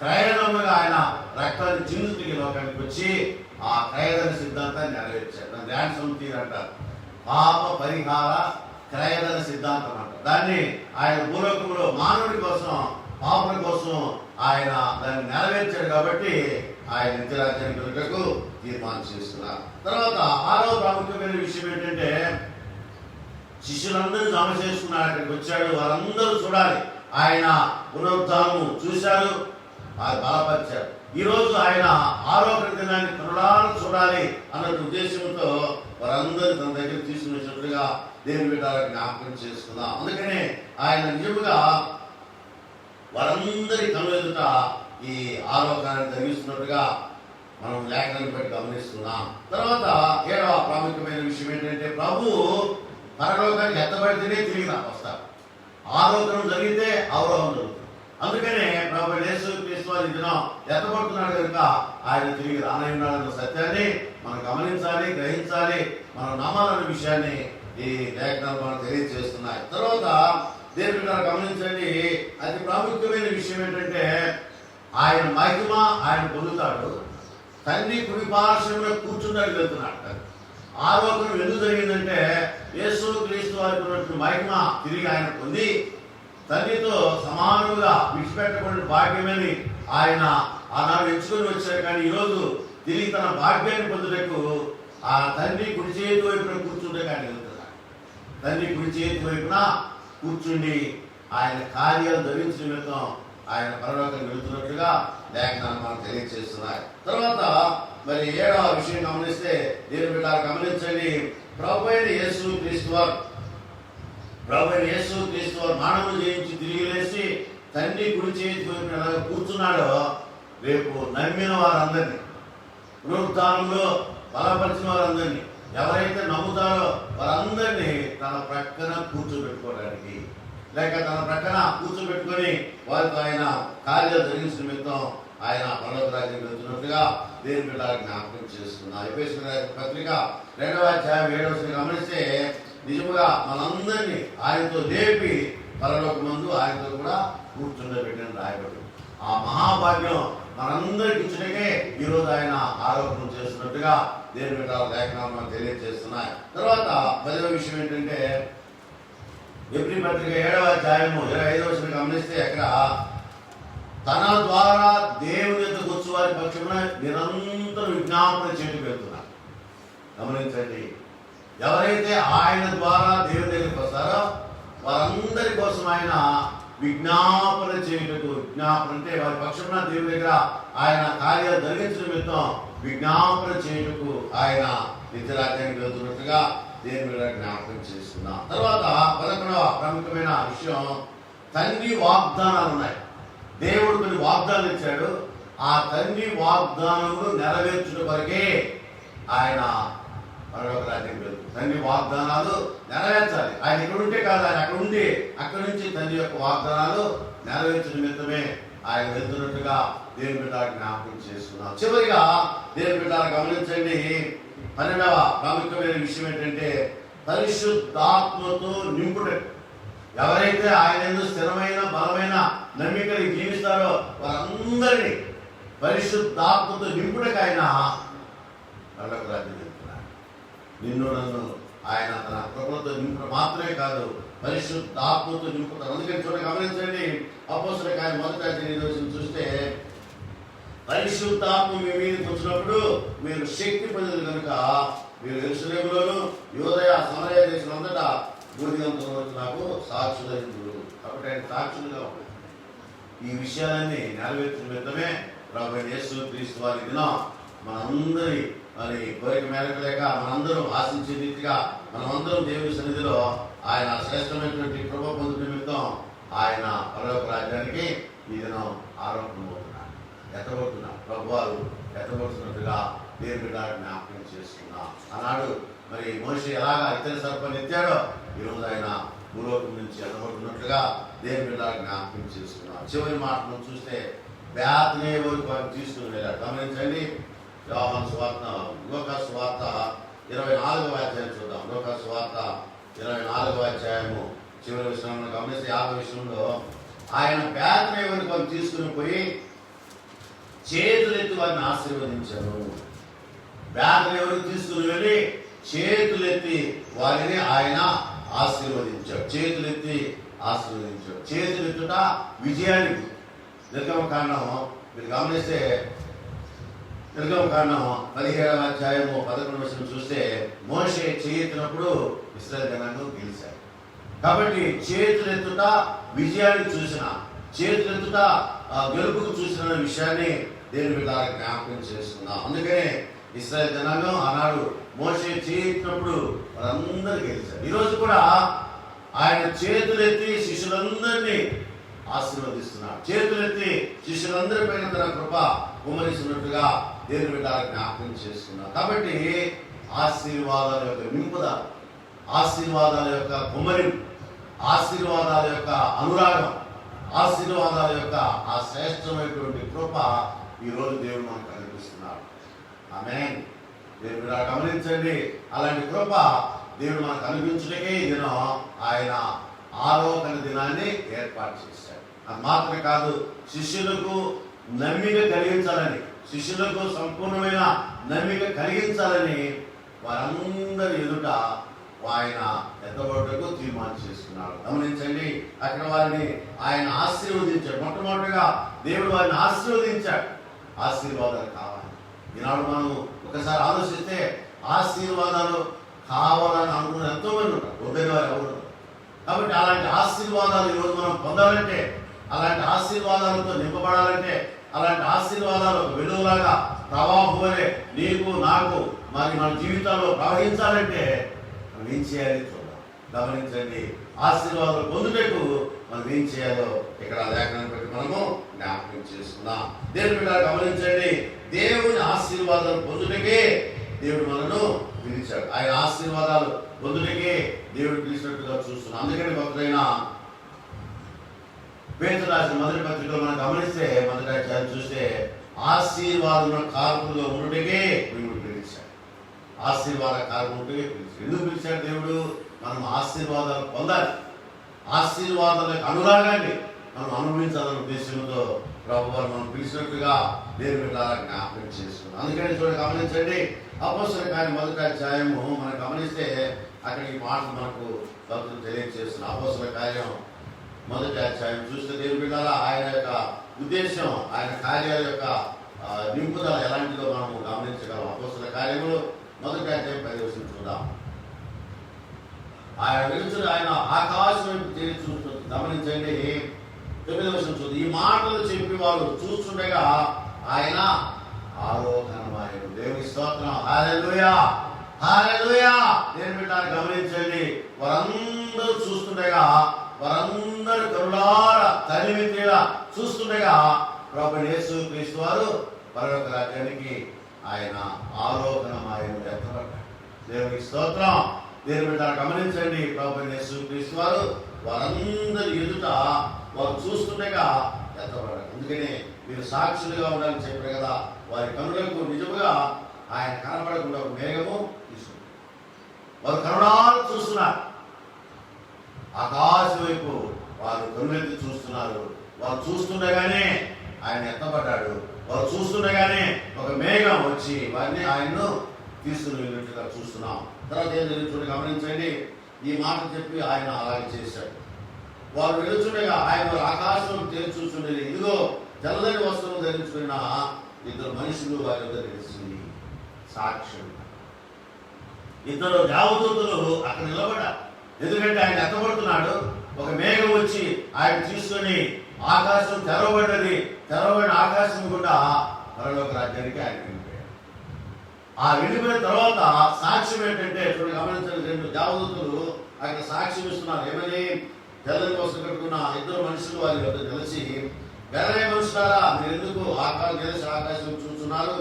క్రయదముగా ఆయన రక్తాన్ని చిందుతుకి లోకానికి వచ్చి ఆ క్రయదన సిద్ధాంతాన్ని నెరవేర్చారు. దాన్ని ర్యాన్సమ్ థియరీ అంటారు. పాప పరిహార క్రయదన సిద్ధాంతం అంటారు. దాన్ని ఆయన భూలోకంలో మానవుడి కోసం, పాపల కోసం ఆయన దాన్ని నెరవేర్చాడు. కాబట్టి ఆయన నిత్యరాజ్యానికి వెళ్ళటకు తీర్మానం చేస్తున్నారు. తర్వాత 6వ ప్రాముఖ్యమైన విషయం ఏంటంటే శిష్యులందరూ జమ చేసుకున్నారు. అక్కడికి వచ్చాడు, వారందరూ చూడాలి. ఆయన పునరుద్ధానము చూశారు, అది బలపరిచారు. ఈరోజు ఆయన ఆరోగ్య దినాన్ని కరుణాలు చూడాలి అన్న ఉద్దేశంతో వారందరూ తన దగ్గర తీసుకుని వచ్చినట్లుగా దేవుని బిడ్డలకు జ్ఞాపకం చేసుకుందాం. అందుకనే ఆయన నిజముగా వారందరి కను ఎదుట ఈ ఆరోగ్యాన్ని జరిగిస్తున్నట్టుగా మనం లేఖనాన్ని బట్టి గమనిస్తున్నాం. తర్వాత 7వ ప్రాముఖ్యమైన విషయం ఏంటంటే ప్రభు పరలోకానికి ఎత్తబడితేనే తిరిగి వస్తారు. ఆరోగ్యం జరిగితే అవరోహం జరుగుతుంది. అందుకనే ప్రభు యేసుక్రీస్తు వారు ఈ దినం ఎత్తబడుతున్నాడు కనుక ఆయన తిరిగి రానయ్యున్నాడన్న సత్యాన్ని మనం గమనించాలి, గ్రహించాలి, మనం నమ్మాలన్న విషయాన్ని ఈ లేఖనాలు మనకు తెలియజేస్తున్నాయి. తర్వాత దేవుని బిడ్డలు గమనించండి, అతి ప్రాముఖ్యమైన విషయం ఏంటంటే ఆయన మహిమ ఆయన పొందుతాడు, తండ్రి కుడి పార్శ్వంలో కూర్చున్నాడు వెళ్తున్నాడు. ఆరోగ్యం ఎందుకు జరిగిందంటే యేసుక్రీస్తు వారికి ఉన్నటువంటి మహిమ తిరిగి ఆయన పొంది తండ్రితో సమానంగా విడిచిపెట్టబడిన భాగ్యమని ఆయన ఆనాడు ఎంచుకొని వచ్చారు. కానీ ఈరోజు తిరిగి తన భాగ్యాన్ని పొందుటకు ఆ తండ్రి కుడి చేతి వైపున కూర్చుంటే ఆయన వెళ్తున్నాడు. తండ్రి కుడి చేతి వైపున కూర్చుండి ఆయన కార్యాలు ధరించిన నిమిత్తం ఆయన పరలోకం వెళుతున్నట్లుగా లేఖనాలు మనకు తెలియజేస్తున్నాయి. తర్వాత మరి 7వ విషయం గమనిస్తే దేవుని బిడ్డలు గమనించండి, ప్రభువైన యేసుక్రీస్తు వారు మానవులు జయించి తిరిగి లేచి తండ్రి కుడి చేతి వైపున ఎలా కూర్చున్నాడో రేపు నమ్మిన వారందరినీ, పునరుద్ధానంలో బలపరిచిన వారందరినీ, ఎవరైతే నమ్ముతారో వారందరినీ తన ప్రక్కన కూర్చోబెట్టుకోవడానికి, లేక తన ప్రక్కన కూర్చోబెట్టుకొని వారితో ఆయన కార్యాలు జరిగించిన నిమిత్తం ఆయన పరలోక రాజ్యం వెళ్తున్నట్టుగా దేవుని బిడ్డలకు జ్ఞాపకం చేస్తున్నారు. ఎఫెసీయుల పత్రిక 2వ అధ్యాయం 7వ వచనం గమనిస్తే నిజముగా మనందరినీ ఆయనతో లేపి పరలోకమందు ఆయనతో కూడా కూర్చుండబెట్టని రాయబడి ఆ మహాభాగ్యం మనందరికి ఇచ్చినకే ఈరోజు ఆయన ఆరోపణ చేస్తున్నట్టుగా దేవుని బిడ్డల లేఖనాలు మనకు తెలియజేస్తున్నాయి. తర్వాత 10వ విషయం ఏంటంటే ఎబ్రీ పత్రిక 7వ అధ్యాయము 25వ వచనం గమనిస్తే అక్కడ తన ద్వారా దేవుని యొక్క గుర్చు వారి పక్షమున నిరంతరం విజ్ఞాపన చేయడానికి వెళ్తున్నారు. గమనించండి, ఎవరైతే ఆయన ద్వారా దేవుని దగ్గరికి వస్తారో వారందరి కోసం ఆయన విజ్ఞాపన చేయుటకు, విజ్ఞాపన అంటే వారి పక్షమున దేవుని దగ్గర ఆయన కార్యాలు జరిగించిన నిమిత్తం విజ్ఞాపన చేయుటకు ఆయన నిత్యరాజ్యానికి వెళ్తున్నట్టుగా దేవుని మీద జ్ఞాపకం చేస్తున్నాం. తర్వాత 11వ ప్రముఖమైన విషయం, తండ్రి వాగ్దానాలు ఉన్నాయి. దేవుడు కొన్ని వాగ్దానాలు ఇచ్చాడు. ఆ తండ్రి వాగ్దానములు నెరవేర్చుట వరకే ఆయన పరలోక రాజ్యానికి వెళ్తుంది. తండ్రి వాగ్దానాలు నెరవేర్చాలి. ఆయన ఇక్కడ ఉంటే కాదు, ఆయన అక్కడ ఉండి అక్కడి నుంచి తండ్రి యొక్క వాగ్దానాలు నెరవేర్చిన నిమిత్తమే ఆయన వెళ్తున్నట్టుగా దేవుని బిడ్డలకు జ్ఞాపకం చేస్తున్నాం. చివరిగా దేవుని బిడ్డలు గమనించండి, 12వ ప్రాముఖ్యమైన విషయం ఏంటంటే పరిశుద్ధాత్మతో నింపుట. ఎవరైతే ఆయన స్థిరమైన బలమైన నమ్మికలు జీవిస్తారో వారందరినీ పరిశుద్ధాత్మతో నింపుటకు ఆయన పరలోక రాజ్యం వెళ్తున్నాడు. నిన్ను నన్ను ఆయన తన కృపలతో నింపుట మాత్రమే కాదు, పరిశుద్ధాత్మతో నింపుతారు. అందుకని చూడ గమనించండి, అపోస్తలుల కార్యం 1వ అధ్యాయం చూస్తే పరిశుద్ధాత్మ మీ మీదకి వచ్చినప్పుడు మీరు శక్తి పొందిన కనుక మీరు యెరూషలేములోను యూదయ సమరయ దేశం అంతటా భూదిగంతం వరకు నాకు సాక్షులైంది. కాబట్టి ఆయన సాక్షులుగా ఉంటుంది. ఈ విషయాలన్నీ నెరవేర్చిన విధమే ప్రభువైన యేసు క్రీస్తు వారి దినం మనందరి మరి కోరిక మేరకు లేక మనందరం ఆశించే రీతిగా మనమందరం దేవుని సన్నిధిలో ఆయన శ్రేష్టమైనటువంటి కృప పొందుతున్న నిమిత్తం ఆయన పరలోక రాజ్యానికి ఈ దినం ఆరోపణమవుతున్నారు, ఎత్తబడుతున్నారు. ప్రభువారు ఎత్తబడుతున్నట్టుగా దేవుని బిడ్డ జ్ఞాపకం చేసుకున్నా. ఆనాడు మరి మోషే ఎలాగా ఇతర సర్పాన్ని ఎత్తాడో ఈరోజు ఆయన భూలోకం నుంచి ఎత్తబడుతున్నట్లుగా దేవుని బిడ్డ జ్ఞాపకం చేసుకున్నారు. చివరి మాటను చూస్తే బేత్లెహేము వరకు ఆయన తీసుకుని వెళ్ళాడు. గమనించండి, యోహాను సువార్త లూకా సువార్త 24వ అధ్యాయం చూద్దాం. లూకా సువార్త 24వ అధ్యాయము చివరి విషయంలో గమనిస్తే 50వ విషయంలో ఆయన బేత్లెహేము వరకు ఆయన తీసుకుని పోయి చేతులెత్తి వారిని ఆశీర్వదించారు. బేత్లెహేము వరకు తీసుకుని వెళ్ళి చేతులెత్తి వారిని ఆయన ఆశీర్వదించాడు. చేతులెత్తి ఆశీర్వదించాడు. చేతులెత్తుట విజయానికి. నిర్గమకాండం మీరు గమనిస్తే నిర్గమకాండం 17వ అధ్యాయము 11వ వచనం చూస్తే మోషే చేయెత్తినప్పుడు ఇశ్రాయేలు జనాంగం గెలిచారు. కాబట్టి చేతులెత్తుట విజయాన్ని చూసిన, చేతులెత్తుట గెలుపుకు చూసిన విషయాన్ని దేవుని బిడ్డ జ్ఞాపకం చేసుకున్నాం. అందుకనే ఇశ్రాయేలు జనాంగం ఆనాడు మోషే చేయెత్తినప్పుడు వారందరూ గెలిచారు. ఈరోజు కూడా ఆయన చేతులెత్తి శిష్యులందరినీ ఆశీర్వదిస్తున్నాడు. చేతులెత్తి శిష్యులందరి పైన తన కృప కుమరిస్తున్నట్టుగా దేవుని బిడ్డ జ్ఞాపకం చేసుకున్నాడు. కాబట్టి ఆశీర్వాదాల యొక్క నింపుదల, ఆశీర్వాదాల యొక్క కుమరింపు, ఆశీర్వాదాల యొక్క అనురాగం, ఆశీర్వాదాల యొక్క ఆ శ్రేష్టమైనటువంటి కృప ఈరోజు దేవుడు మనకు కనిపిస్తున్నాడు. ఆమేన్. దేవుడు గమనించండి, అలాంటి కృప దేవుడు మనకు కనిపించడానికే ఈ దినం ఆయన ఆరోహణ దినాన్ని ఏర్పాటు చేశాడు. అది మాత్రమే కాదు, శిష్యులకు నమ్మిక కలిగించాలని, శిష్యులకు సంపూర్ణమైన నమ్మిక కలిగించాలని వారందరి ఎదుట ఆయన ఎత్తబడుటకు తీర్మానం చేసుకున్నాడు. గమనించండి, అక్కడ వారిని ఆయన ఆశీర్వదించాడు. మొట్టమొదటిగా దేవుడు వారిని ఆశీర్వదించాడు. ఆశీర్వాదాలు కావాలి. ఈనాడు మనం ఒకసారి ఆలోచిస్తే ఆశీర్వాదాలు కావాలని అనుకున్న ఎంతో మంది ఉంటారు, వద్దని వారు ఎవరు. కాబట్టి అలాంటి ఆశీర్వాదాలు ఈరోజు మనం పొందాలంటే, అలాంటి ఆశీర్వాదాలతో నింపబడాలంటే, అలాంటి ఆశీర్వాదాలు వెలుగులాగా ప్రవాహం వలె నీకు నాకు మరి మన జీవితాల్లో ప్రవహించాలంటే మనం ఏం చేయాలి చూద్దాం. గమనించండి, ఆశీర్వాదాలు పొందుటకు మనం ఏం చేయాలో ఇక్కడ లేఖనం బట్టి మనము జ్ఞాపకం చేసుకుందాం. దేవుని బిడ్డ గమనించండి, దేవుని ఆశీర్వాదాలు పొందుటకే దేవుడు మనను పిలిచాడు. ఆయన ఆశీర్వాదాలు పొందుటకే దేవుడు పిలిచినట్టుగా చూస్తున్నాం. అందుకని భక్తులైన పేతురు రాసిన మొదటి పత్రికలో మనం గమనిస్తే 1వ అధ్యాయం చూస్తే ఆశీర్వాదం కారకులుగా ఉండుటకే దేవుడు పిలిచాడు. ఆశీర్వాద కారకులుగా పిలిచాడు. ఎందుకు పిలిచాడు దేవుడు? మనం ఆశీర్వాదాలు పొందాలి, ఆశీర్వాదాలకు అనురాగాన్ని మనం అనుభవించాలనే ఉద్దేశంతో ప్రభువారు మనం పిలిచినట్టుగా దేవుని బిడ్డలారా జ్ఞాపకం చేసుకున్నాం. అందుకని గమనించండి, అపోస్తలుల కార్యం 1వ అధ్యాయము మనం గమనిస్తే అక్కడ ఈ మాట మనకు భక్తులు తెలియజేస్తున్నారు. అపోస్తలుల కార్యం 1వ అధ్యాయం చూస్తే దేవుని బిడ్డలారా ఆయన యొక్క ఉద్దేశం, ఆయన కార్యాల యొక్క నింపుదల ఎలాంటిదో మనము గమనించగలం. అపోస్తలుల కార్యములు 1వ అధ్యాయం 10వ వచనం చూద్దాం. ఆయన వెలుచుని ఆయన ఆకాశం వైపు తిరిగి చూస్తుంది. గమనించండి, 9వ వచనం చూద్దాం. ఈ మాటలు చెప్పి వారు చూస్తుండగా ఆయన ఆరోహణమాయను. దేవుని స్తోత్రం. హల్లెలూయా, హల్లెలూయా. దేవుని బిడ్డలారా గమనించండి, వారందరూ చూస్తుండగా, వారందరూ కరుణార తనివితీరా చూస్తుండగా ప్రభువైన యేసు క్రీస్తు వారు పరలోక రాజ్యానికి ఆయన ఆరోహణమాయను, ఎత్తబడ్డాడు. దేవునికి స్తోత్రం. దేవుని బిడ్డలారా గమనించండి, ప్రభువైన యేసు క్రీస్తు వారు వారందరి ఎదుట వారు చూస్తుండగా ఎత్తబడ్డాడు. అందుకనే మీరు సాక్షులుగా ఉండాలని చెప్పారు కదా. వారి కనులకు నిజముగా ఆయన కనబడకుండా ఒక మేఘము తీసుకుంటారు. వారు కరుణాలు చూస్తున్నారు, ఆకాశం వైపు వారు కనులెత్తి చూస్తున్నారు. వారు చూస్తుండగానే ఆయన ఎత్తబడ్డాడు. వారు చూస్తుండగానే ఒక మేఘం వచ్చి వారిని ఆయన్ను తీసుకుని వెళ్ళినట్టుగా చూస్తున్నాం. తర్వాత ఏం జరుగుతుండే గమనించండి. ఈ మాట చెప్పి ఆయన అలాగే చేశాడు. వారు వెళుతుండగా ఆయన ఆకాశం తేల్చి చూస్తుండేది, ఇదిగో తెల్లని వస్త్రం ధరించుకున్న ఇద్దరు మనుషులు వారి వద్ద నిలిచింది. సాక్ష్యం. ఇద్దరు దేవదూతలు అక్కడ నిలబడ్డారు. ఎందుకంటే ఆయన ఎత్తబడుతున్నాడు. ఒక మేఘం వచ్చి ఆయన తీసుకొని ఆకాశం తెరవబడ్డది. తెరవబడిన ఆకాశం కూడా పరలోక రాజ్యానికి ఆయన వెళ్ళిపోయాడు. ఆ వెళ్ళిపోయిన తర్వాత సాక్ష్యం ఏంటంటే చూడండి, గమనించండి. రెండు దేవదూతలు అక్కడ సాక్ష్యం ఇస్తున్నారు. ఏమని? తెల్లని వస్త్రం కట్టుకున్న ఇద్దరు మనుషులు వారి వద్ద కలిసి, గలలే మనుషులారా, మీరు ఎందుకు ఆకాశం చూస్తున్నారు?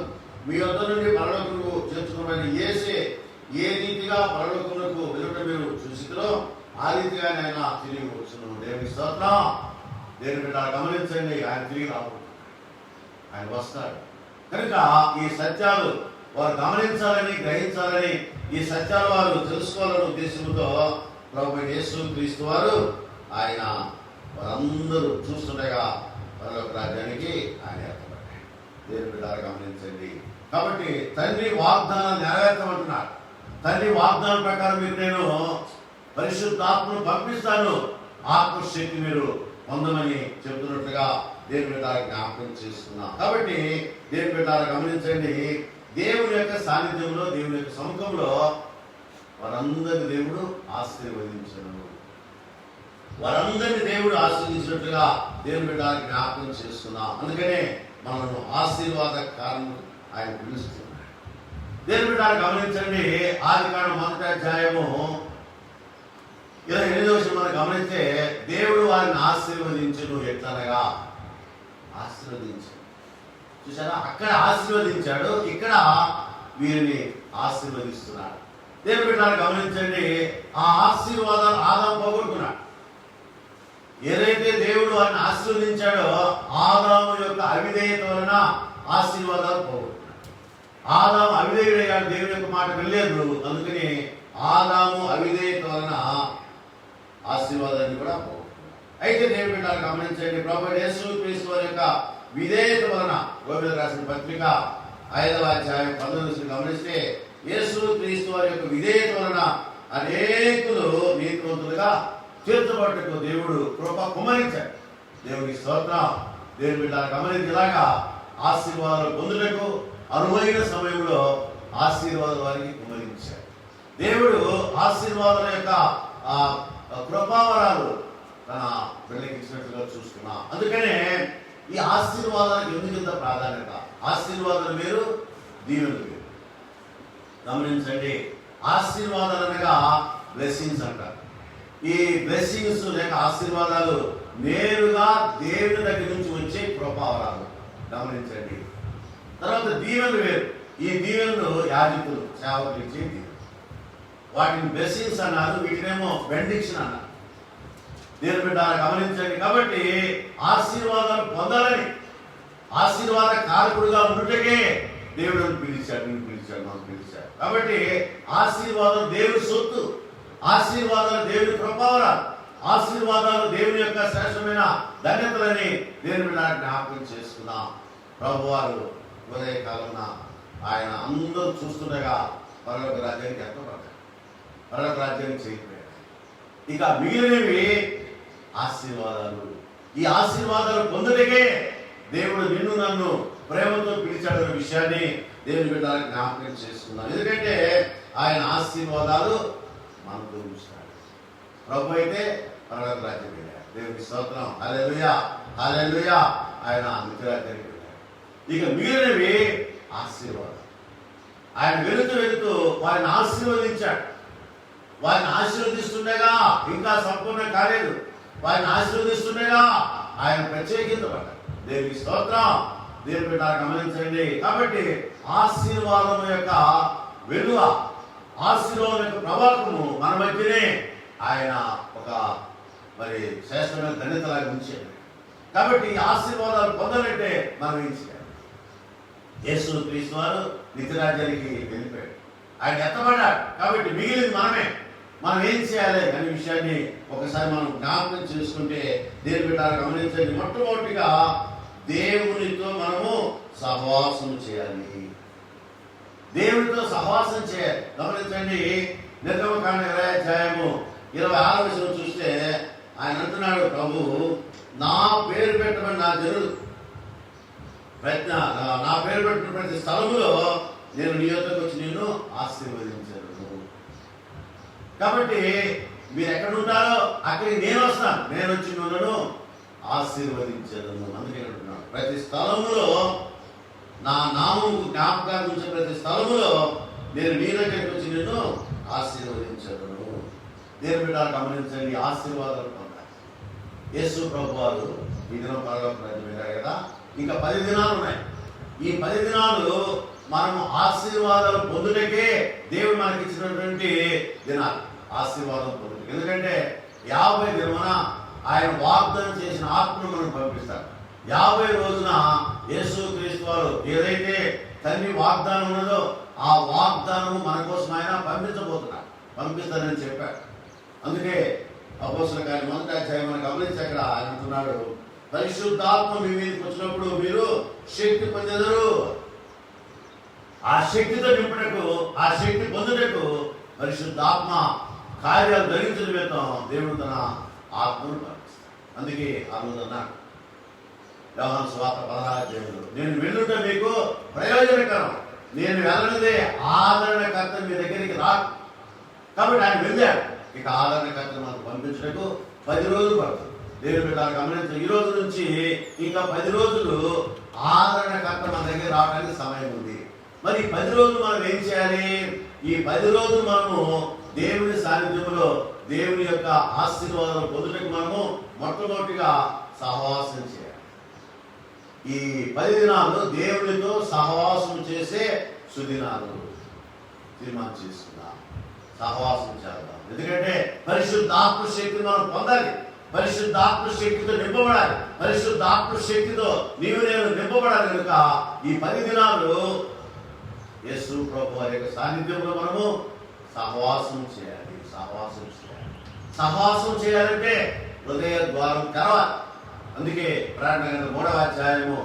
మీ వద్ద నుండి పరలోకముకు చేర్చుకోమని యేసే ఏ రీతిగా పరలోకములకు వెళ్ళుట మీరు చూసిరో ఆ రీతిగా ఆయన తిరిగి వచ్చును. దేవుని స్తోత్రం. దేవుని బిడ్డ గమనించండి, ఆయన తిరిగి రాబోతున్నాడు. ఆయన వస్తాడు. కనుక ఈ సత్యాలు వారు గమనించాలని, గ్రహించాలని, ఈ సత్యాలు వారు తెలుసుకోవాలనే ఉద్దేశంతో ప్రభువైన యేసు క్రీస్తు వారు ఆయన వారందరూ చూస్తుండగా పరలోక రాజ్యానికి ఆయన ఏర్పడ్డాడు. దేవుని బిడ్డ గమనించండి. కాబట్టి తండ్రి వాగ్దానం నెరవేర్చమంటున్నాడు. తండ్రి వాగ్దానం ప్రకారం మీకు నేను పరిశుద్ధాత్మను పంపిస్తాను, ఆత్మశక్తి మీరు పొందమని చెబుతున్నట్లుగా దేవుని బిడ్డ జ్ఞాపకం చేస్తున్నాం. కాబట్టి దేవుని బిడ్డ గమనించండి, దేవుని యొక్క సాన్నిధ్యంలో, దేవుని యొక్క సముఖంలో వారందరిని దేవుడు ఆశీర్వదించను. వారందరినీ దేవుడు ఆశీర్వదించినట్లుగా దేవుని బిడ్డ జ్ఞాపకం చేస్తున్నాం. అందుకనే మనల్ని ఆశీర్వాద కారణం ఆయన పిలుస్తున్నాడు. దేవుని బిడ్డ గమనించండి, ఆదికాండం 1వ అధ్యాయము 28వ వచనం మనం గమనిస్తే, దేవుడు వారిని ఆశీర్వదించును. ఎట్లనగా ఆశీర్వదించాడు. చూసారా, అక్కడ ఆశీర్వదించాడు, ఇక్కడ వీరిని ఆశీర్వదిస్తున్నాడు. దేవుని బిడ్డ గమనించండి, ఆ ఆశీర్వాదాలు ఆదాము పోగొట్టుకున్నాడు. ఏదైతే దేవుడు వారిని ఆశీర్వదించాడో ఆదాము యొక్క అవిధేయత వలన ఆశీర్వాదాలు పోగొట్టుకున్నాడు. ఆదాము అవిధేయుడయ్యాడు, దేవుని యొక్క మాట వెళ్ళలేదు. అందుకని ఆదాము అవిధేయత వలన ఆశీర్వాదాన్ని కూడా పోగొట్టుకున్నాడు. అయితే దేవుని బిడ్డ గమనించండి, ప్రభువైన యేసు క్రీస్తు వారి యొక్క విధేయత వలన రోమీయులకు రాసిన పత్రిక 5వ అధ్యాయం 19 గమనిస్తే, యేసు క్రీస్తు వారి యొక్క విధేయత వలన అనేకులు నీతిమంతులుగా తీర్చబట్టుకు దేవుడు కృప కుమ్మరించాడు. దేవునికి స్తోత్రం. దేవుని బిడ్డ గమనించేలాగా ఆశీర్వాదాలు పొందుటకు అనువైన సమయంలో ఆశీర్వాదాలు వారికి కుమ్మరించాడు. దేవుడు ఆశీర్వాదాల యొక్క కృపావరాలు తన బిడ్డకి ఇచ్చినట్లుగా చూస్తున్నాం. అందుకనే ఈ ఆశీర్వాదాలకు ఎందుకు ఇంత ప్రాధాన్యత? ఆశీర్వాదాలు వేరు, దీవెనలు వేరు. గమనించండి, ఆశీర్వాదాలు అనగా బ్లెస్సింగ్స్ అంటారు. ఈ బ్లెస్సింగ్స్ లేక ఆశీర్వాదాలు నేరుగా దేవుని దగ్గర నుంచి వచ్చే కృపావరాలు. గమనించండి. తర్వాత దీవెనలు వేరు. ఈ దీవెనలు యాజకులు, సేవకులు ఇచ్చే దీవెనలు. వాటిని బ్లెస్సింగ్స్ అన్నారు, వీటినేమో బెండిక్షన్ అన్నారు. దేవుని బిడ్డ గమనించండి. కాబట్టి ఆశీర్వాదాలు పొందాలని, ఆశీర్వాద కారకుడుగా ఉండుటకే దేవుడు పిలిచాడు, నేను పిలిచాడు, మనం పిలిచాడు. కాబట్టి ఆశీర్వాదం దేవుని సొత్తు, ఆశీర్వాదాలు దేవుని కృపావరాలు, ఆశీర్వాదాలు దేవుని యొక్క శ్రేష్టమైన ధన్యతలని దేవుని బిడ్డ జ్ఞాపకం చేసుకున్నాం. ప్రభువారు ఉదయకాలంలో ఆయన అందరూ చూస్తుండగా పరలోక రాజ్యానికి ఎత్తపడ్డారు, పరలోక రాజ్యానికి చేరిపోయారు. ఇక మిగిలినవి ఆశీర్వాదాలు. ఈ ఆశీర్వాదాలు పొందుటకే దేవుడు నిన్ను నన్ను ప్రేమతో పిలిచాడన్న విషయాన్ని దేవుని బిడ్డ జ్ఞాపకం చేసుకున్నాం. ఎందుకంటే ఆయన ఆశీర్వాదాలు మనకు ఉంచుతాడు. ప్రభు అయితే పరలోక రాజ్యం వెళ్ళాడు. దేవునికి స్తోత్రం. హల్లెలూయా, హల్లెలూయా. ఆయన నిత్యరాజ్యానికి వెళ్ళాడు. ఇక మిగిలినవి ఆశీర్వాదం. ఆయన వెళుతూ వారిని ఆశీర్వదించాడు. వారిని ఆశీర్వదిస్తుండగా, ఇంకా సంపూర్ణ కాలేదు, వారిని ఆశీర్వదిస్తుండగా ఆయన ప్రత్యేకించబడ్డాడు. దేవునికి స్తోత్రం. దేవుని బిడ్డ గమనించండి. కాబట్టి ఆశీర్వాదం యొక్క విలువ, ఆశీర్వాదం యొక్క ప్రభావము మన మధ్యనే ఆయన ఒక శ్రేష్టమైన ధన్యతలాగా ఉంచాడు. కాబట్టి ఈ ఆశీర్వాదాలు పొందాలంటే మనం ఏం చేయాలి? యేసు క్రీస్తు వారు నిత్యరాజ్యానికి వెళ్ళిపోయాడు, ఆయన ఎత్తబడ్డాడు. కాబట్టి మిగిలింది మనమే. మనం ఏం చేయాలి అనే విషయాన్ని ఒకసారి మనం జ్ఞాపకం చేసుకుంటే దేవుని బిడ్డ గమనించండి. మొట్టమొదటిగా దేవునితో మనము సహవాసం చేయాలి. దేవుడితో సహవాసం చేయాలి. గమనించండి, నిర్గమకాండ 20వ అధ్యాయము 26వ వచనం చూస్తే ఆయన అంటున్నాడు, ప్రభు నా పేరు పెట్టమని నా జనులు నా పేరు పెట్టిన ప్రతి స్థలములో నేను నీ యొద్దకు వచ్చి నిన్ను ఆశీర్వదించాను. కాబట్టి మీరు ఎక్కడ ఉంటారో అక్కడికి నేను వస్తాను, నేను వచ్చి నిన్ను ఆశీర్వదించాను. అందుకే అంటున్నాను, ప్రతి స్థలములో నా నామం జ్ఞాపకాలు ఉంచే ప్రతి స్థలములో నేను నీ దగ్గరికి వచ్చి నిన్ను ఆశీర్వదించాను. దేవుని బిడ్డలు గమనించండి, ఆశీర్వాదాలు పొందాలి. యేసు ప్రభు వారు ఈ దినం పరలోక రాజ్యం వెళ్ళారు కదా, ఇంకా 10 దినాలు ఉన్నాయి. ఈ 10 దినాలు మనము ఆశీర్వాదాలు పొందుటకే దేవుడు మనకి ఇచ్చినటువంటి దినాలు. ఆశీర్వాదం పొందుట, ఎందుకంటే 50 దినమున ఆయన వాగ్దానం చేసిన ఆత్మను మనం పంపిస్తారు. 50 రోజున యేసు క్రీస్తు వారు ఏదైతే తండ్రి వాగ్దానం ఉన్నదో ఆ వాగ్దానము మన కోసం ఆయన పంపిస్తానని చెప్పాడు. అందుకే అపోస్తలుల కార్యం 1వ అధ్యాయం మనం గమనించి అక్కడ ఆయన అంటున్నాడు, పరిశుద్ధాత్మ మీ మీదకి వచ్చినప్పుడు మీరు శక్తి పొందెదరు. ఆ శక్తితో నింపుటకు, ఆ శక్తి పొందుటకు పరిశుద్ధాత్మ కార్యాలు ధరించిన నిమిత్తం దేవుడు తన ఆత్మను పంపిస్తాడు. అందుకే ఆ రోజు అన్నాడు యోహాను సువార్త 16వ అధ్యాయంలో, నేను వెళ్ళుట మీకు ప్రయోజనకరం, నేను వెళ్ళనిదే ఆదరణకర్త మీ దగ్గరికి రాడు. కాబట్టి ఆయన వెళ్ళాడు. ఇక ఆదరణకర్తను మనకు పంపించడానికి 10 రోజులు పడుతుంది. దేవుని బిడ్డలు గమనించి, ఈ రోజు నుంచి ఇంకా 10 రోజులు ఆదరణకర్త మన దగ్గర రావడానికి సమయం ఉంది. మరి 10 రోజులు మనం ఏం చేయాలి? ఈ 10 రోజులు మనము దేవుని సాన్నిధ్యంలో దేవుని యొక్క ఆశీర్వాదాలు పొందుటకు మనము మొట్టమొదటిగా సహవాసం చేయాలి. ఈ 10 దినాలు దేవునితో సహవాసం చేసే సుదినాలు. తీర్మానం చేసుకున్నాం, సహవాసం చేద్దాం. ఎందుకంటే పరిశుద్ధాత్మ శక్తిని మనం పొందాలి, పరిశుద్ధాత్మ శక్తితో నింపబడాలి, పరిశుద్ధాత్మ శక్తితో నీవు నేను నింపబడాలి. కనుక ఈ 10 దినాలు యేసు ప్రభు వారి యొక్క సాన్నిధ్యంలో మనము సహవాసం చేయాలి. సహవాసం చేయాలంటే హృదయ ద్వారం తెరవాలి. అందుకే ప్రకటన 3వ అధ్యాయము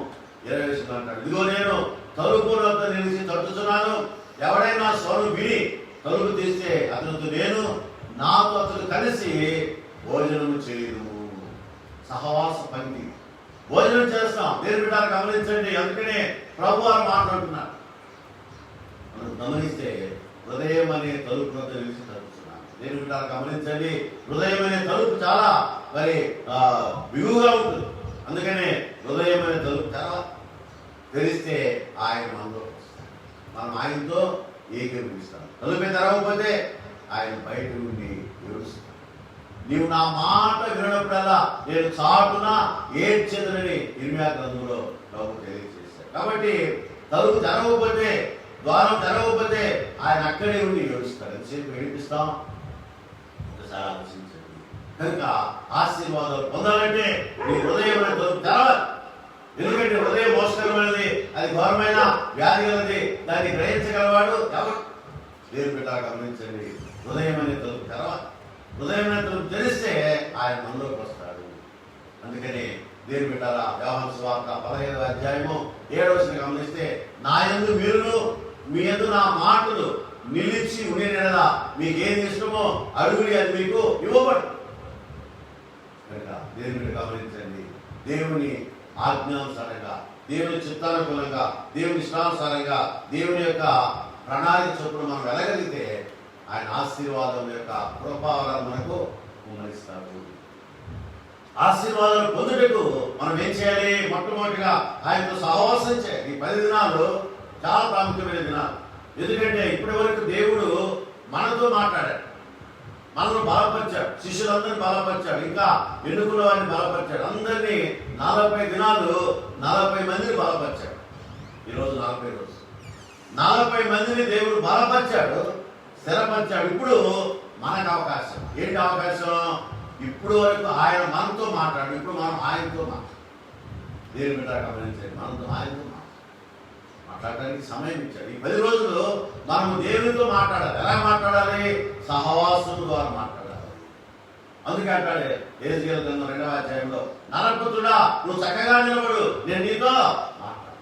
20వ వచనం అంటాడు, ఇదిగో నేను తలుపు వద్ద నిలిచి తట్టుచున్నాను, ఎవడైనా స్వరం విని తలుపు తీస్తే అతనితో నేను నాతో అతను కలిసి భోజనము చేయదు. సహవాస పంక్తి, భోజనం చేస్తాం. దేవుని బిడ్డలు గమనించండి, అందుకనే ప్రభు వారు మాట్లాడుతున్నారు. మనం గమనిస్తే హృదయం అనే తలుపు వద్ద నిలిచి తడుచున్నాను. దేవుని బిడ్డలు గమనించండి, హృదయం అనే తలుపు చాలా మరి బిగుగా ఉంటుంది. అందుకనే హృదయం అనే తలుపు తెరిస్తే ఆయన మనలో మనం ఆయనతో ఏకీభవిస్తాం. తలుపే తెరవకపోతే ఆయన బయట నుండి ఏడుస్తాడు. నీవు నా మాట వినప్పుడల్లా నేను చాటున ఏడ్చెదనని ఇర్మియా గ్రంథంలో ప్రభు తెలియజేశాడు. కాబట్టి తలుపు తెరవకపోతే, ద్వారం తెరవకపోతే ఆయన అక్కడే ఉండి ఏడుస్తాడు. ఎంతసేపు ఏడిపిస్తాం? ఒకసారి ఆలోచించండి. కనుక ఆశీర్వాదాలు పొందాలంటే నీ హృదయం తలుపు తెరవాలి. ఎందుకంటే హృదయం మోసకరమైనది, అది ఘోరమైన వ్యాధి గలది, దాన్ని గ్రహించగలవాడు ఎవరు? దేవుని బిడ్డ గమనించండి, హృదయం అనే తలుపు తెరవాలి. హృదయం అనే తలుపు తెరిస్తే ఆయన మనలోకి వస్తాడు. అందుకని దేవుని బిడ్డలా యోహాను సువార్త 15వ అధ్యాయము 7వ వచనం గమనిస్తే, నా యందు మీరును మీ యందు నా మాటలు నిలిచి ఉండేలా మీకు ఏది ఇష్టమో అడుగుడి, అది మీకు ఇవ్వబడు. కనుక దేవుని బిడ్డ గమనించండి, దేవుని ఆజ్ఞానుసారంగా, దేవుని చిత్తానుకూలంగా, దేవుని ఇష్టానుసారంగా, దేవుని యొక్క ప్రణాళిక చొప్పున మనం వెళ్ళగలిగితే ఆయన ఆశీర్వాదం యొక్క కృపావరాలు మనకు ఉమ్మరిస్తాడు. ఆశీర్వాదాలు పొందుటకు మనం ఏం చేయాలి? మొట్టమొదటిగా ఆయనతో సహవాసం చేయాలి. ఈ 10 దినాలు చాలా ప్రాముఖ్యమైన దినాలు. ఎందుకంటే ఇప్పటి వరకు దేవుడు మనతో మాట్లాడాడు, మనల్ని బలపరిచాడు, శిష్యులందరినీ బలపరిచాడు, ఇంకా ఎన్నుకున్న వారిని బలపరిచాడు. అందరినీ 40 దినాలు 40 మందిని బలపరిచాడు. ఈరోజు 40 రోజు 40 మందిని దేవుడు బలపరిచాడు, స్థిరపరిచాడు. ఇప్పుడు మనకు అవకాశం. ఏంటి అవకాశం? ఇప్పుడు వరకు ఆయన మనతో మాట్లాడు, ఇప్పుడు మనం ఆయనతో మాట్లాడు. దేవుని బిడ్డ గమనించండి, మనతో ఆయనతో మాట్లాడడానికి సమయం ఇచ్చాడు. ఈ 10 రోజులు మనం దేవునితో మాట్లాడాలి. ఎలా మాట్లాడాలి? సహవాసం ద్వారా మాట్లాడాలి. అందుకే అంటాడు యెహెజ్కేలు గ్రంథం 2వ అధ్యాయంలో, నరపుత్రుడా నువ్వు చక్కగా నిలబడు, నేను నీతో మాట్లాడు.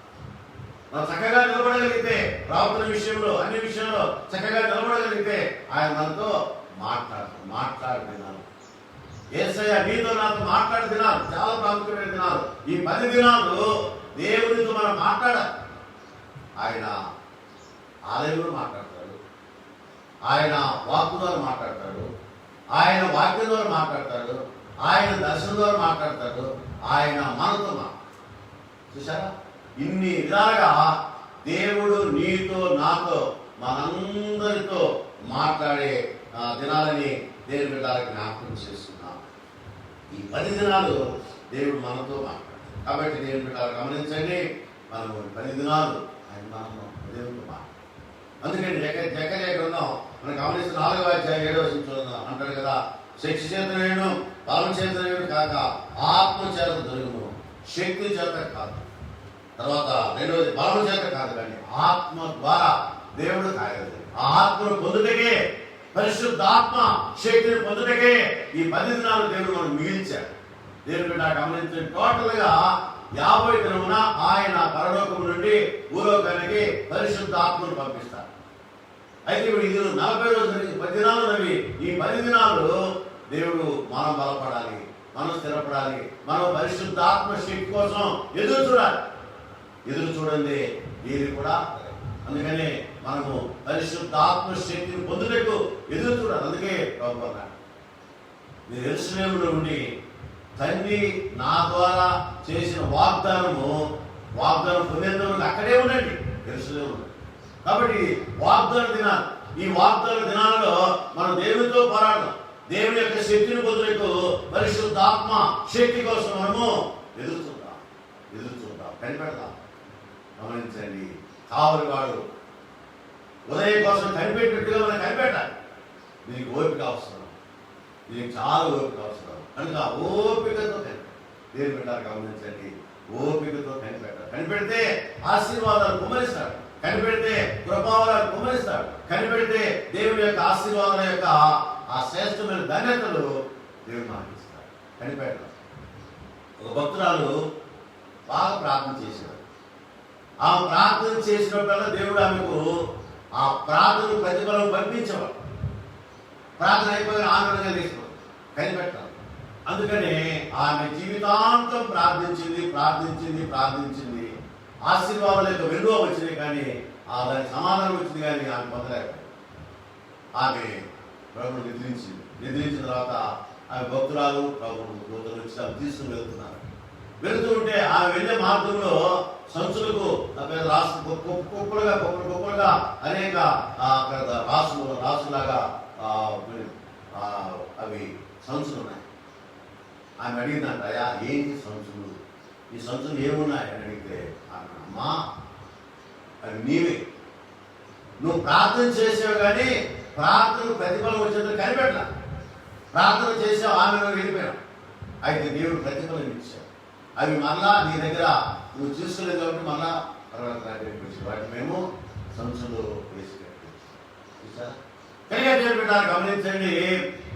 మనం చక్కగా నిలబడగలిగితే, ప్రార్థన విషయంలో అన్ని విషయంలో చక్కగా నిలబడగలిగితే ఆయన మనతో మాట్లాడే దినాలు, యేసయ్య నీతో నాతో మాట్లాడే దినాలు చాలా ప్రాముఖ్యమైన దినాలు. ఈ 10 దినాలు దేవునితో మనం మాట్లాడాలి. ఆయన ఆలయంలో మాట్లాడతాడు, ఆయన వాక్కు ద్వారా మాట్లాడతాడు, ఆయన వాక్యం ద్వారా మాట్లాడతాడు, ఆయన దర్శనం ద్వారా మాట్లాడతాడు, ఆయన మనతో మాట్లాడతాడు. చూసారా, ఇన్ని విధాలుగా దేవుడు నీతో నాతో మనందరితో మాట్లాడే దినాలని దేవుని బిడ్డలకు జ్ఞాపకం చేస్తున్నాం. ఈ 10 దినాలు దేవుడు మనతో మాట్లాడతాడు. కాబట్టి దేవుని బిడ్డలు గమనించండి, మనము 10 దినాలు ఆయన మనము దేవునితో మాట్లాడాలి. అందుకని జకర్యా గ్రంథం మనం గమనిస్తే 4వ అధ్యాయం 7వ వచనం అంటాడు కదా, శక్తి చేత నేను బలం చేత నేను కాక ఆత్మ చేత దొరుకును, శక్తి చేత కాదు. తర్వాత 2వది బలం చేత కాదు కానీ ఆత్మ ద్వారా దేవుడు కాయలేదు. ఆ ఆత్మను పొందుటకే, పరిశుద్ధాత్మ శక్తిని పొందుటకే ఈ 10 దినాలు దేవుడు మనం మిగిల్చాడు. దేవుని బిడ్డ గమనించండి, టోటల్ గా 50 దినమున ఆయన పరలోకము నుండి భూలోకానికి పరిశుద్ధాత్మను పంపిస్తారు. అయితే ఇప్పుడు ఇది 40 రోజులు 10 దినాలు ఉన్నవి. ఈ 10 దినాలు దేవుడు మనం బలపడాలి, మనం స్థిరపడాలి, మనం పరిశుద్ధాత్మ శక్తి కోసం ఎదురు చూడాలి. ఎదురు చూడండి ఇది కూడా. అందుకని మనము పరిశుద్ధాత్మ శక్తిని పొందుటకు ఎదురు చూడాలి. అందుకే ప్రభువు అన్నాడు, మీరు యెరూషలేములో ఉండి తండ్రి నా ద్వారా చేసిన వాగ్దానం పొందేందుకు అక్కడే ఉండండి, యెరూషలేములో. కాబట్టి వాగ్దాన దినాలు, ఈ వాగ్దాన దినాలలో మనం దేవునితో పోరాడదాం. దేవుని యొక్క శక్తిని పొందుటకు పరిశుద్ధాత్మ శక్తి కోసం మనము ఎదురు చూద్దాం, కనిపెడదాం. గమనించండి, కావలివాడు ఉదయం కోసం కనిపెట్టినట్టుగా మనం కనిపెట్టాలి. దీనికి ఓపిక అవసరం, దీనికి చాలా ఓపిక అవసరం. కనుక ఓపికతో దేవుని బిడ్డలు గమనించండి, ఓపికతో కనిపెడితే ఆశీర్వాదాలు కుమ్మరిస్తాడు, కనిపెడితే కృపావరాలు కుమ్మరిస్తాడు, కనిపెడితే దేవుని యొక్క ఆశీర్వాదాల యొక్క ఆ శ్రేష్టమైన ధన్యతలు దేవుడు మనకి ఇస్తాడు. కనిపెడతాం. ఒక భక్తురాలు బాగా ప్రార్థన చేశాడు. ఆ ప్రార్థన చేసినప్పుడల్లా దేవుడు ఆమెకు ఆ ప్రార్థన ప్రతిఫలం పంపించేవాడు. ప్రార్థన అయిపోయిన ఆనందంగా తీసుకోవాలి, కనిపెట్టాలి. అందుకనే ఆమె జీవితాంతం ప్రార్థించింది. ఆశీర్వాదాల యొక్క వెలువ వచ్చింది కానీ దానికి సమాధానం వచ్చింది కానీ ఆమె పొందలేకపోయింది. ఆమె ప్రభువును నిద్రించిన తర్వాత ఆమె భక్తురాలు ప్రభువు దూతలు వచ్చి ఆమె తీసుకుని వెళుతూ ఉంటే ఆమె వెళ్ళే మార్గంలో సంచులకు కుప్పలుగా అనేక రాసులాగా అవి సంచులు ఉన్నాయి. ఆమె అడిగిందంట, అయ్యా ఏంటి సంచులు, ఈ సంచులు ఏమున్నాయి అని అడిగితే అమ్మా అవి నీవే, నువ్వు ప్రార్థన చేసావు కానీ ప్రార్థన ప్రతిఫలం వచ్చేందుకు కనిపెట్టలా. ప్రార్థన చేసావు, ఆమె వెళ్ళిపోయావు, అయితే దేవుడు ప్రతిఫలం ఇచ్చావు. అవి మళ్ళా నీ దగ్గర నువ్వు చూసుకోలేదు కాబట్టి మళ్ళా వాటి మేము సంచులు వేసి పెట్టాలి. గమనించండి,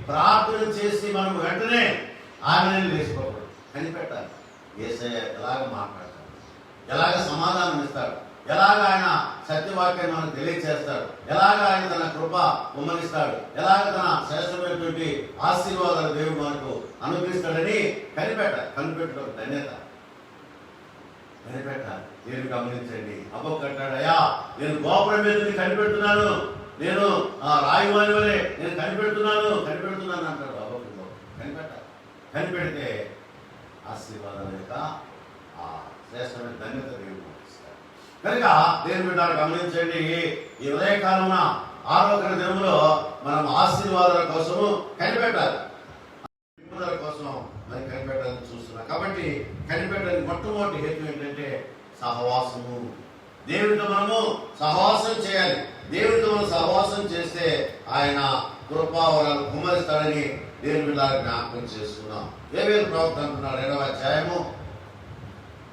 ప్రార్థన చేసి మనం వెంటనే ఆమెను వేసుకోకూడదు, కనిపెట్టాలి. యేసయ్య ఎలాగ మాట్లాడతాడు, ఎలాగ సమాధానం ఇస్తాడు, ఎలాగ ఆయన సత్యవాక్యాన్ని మనకు తెలియచేస్తాడు, ఎలాగ ఆయన తన కృప ఉమ్మరిస్తాడు, ఎలాగ తన శ్రేష్టమైనటువంటి ఆశీర్వాదాలు దేవుడు మనకు అనుగ్రహిస్తాడని కనిపెట్టడం ధన్యత. దేవుడు గమనించండి, అబ్బొక్కటాడు, అయ్యా నేను గోపురం మీద కనిపెడుతున్నాను, నేను రాయువాని వలె నేను కనిపెడుతున్నాను అంటాడు. అబ్బొక్కతో కనిపెడితే ఆశీర్వాదాల యొక్క ఆ శ్రేష్టమైన ధన్యత దేవుడు ఇస్తాడు. కనుక దేవుని బిడ్డలు గమనించండి, ఈ ఉదయకాలమున 6వ దినంలో మనం ఆశీర్వాదాల కోసము కనిపెట్టాలి, కోసం మరి కనిపెట్టాలని చూస్తున్నాం. కాబట్టి కనిపెట్టడానికి మొట్టమొదటి హేతు ఏంటంటే సహవాసము. దేవుడితో మనము సహవాసం చేయాలి. దేవుడితో మనం సహవాసం చేస్తే ఆయన కృపావరాలు కుమ్మరిస్తాడని దేవుని బిడ్డలకు జ్ఞాపకం చేస్తున్నాం. ఏవేలు ప్రవక్త అంటున్నాడు 2వ అధ్యాయము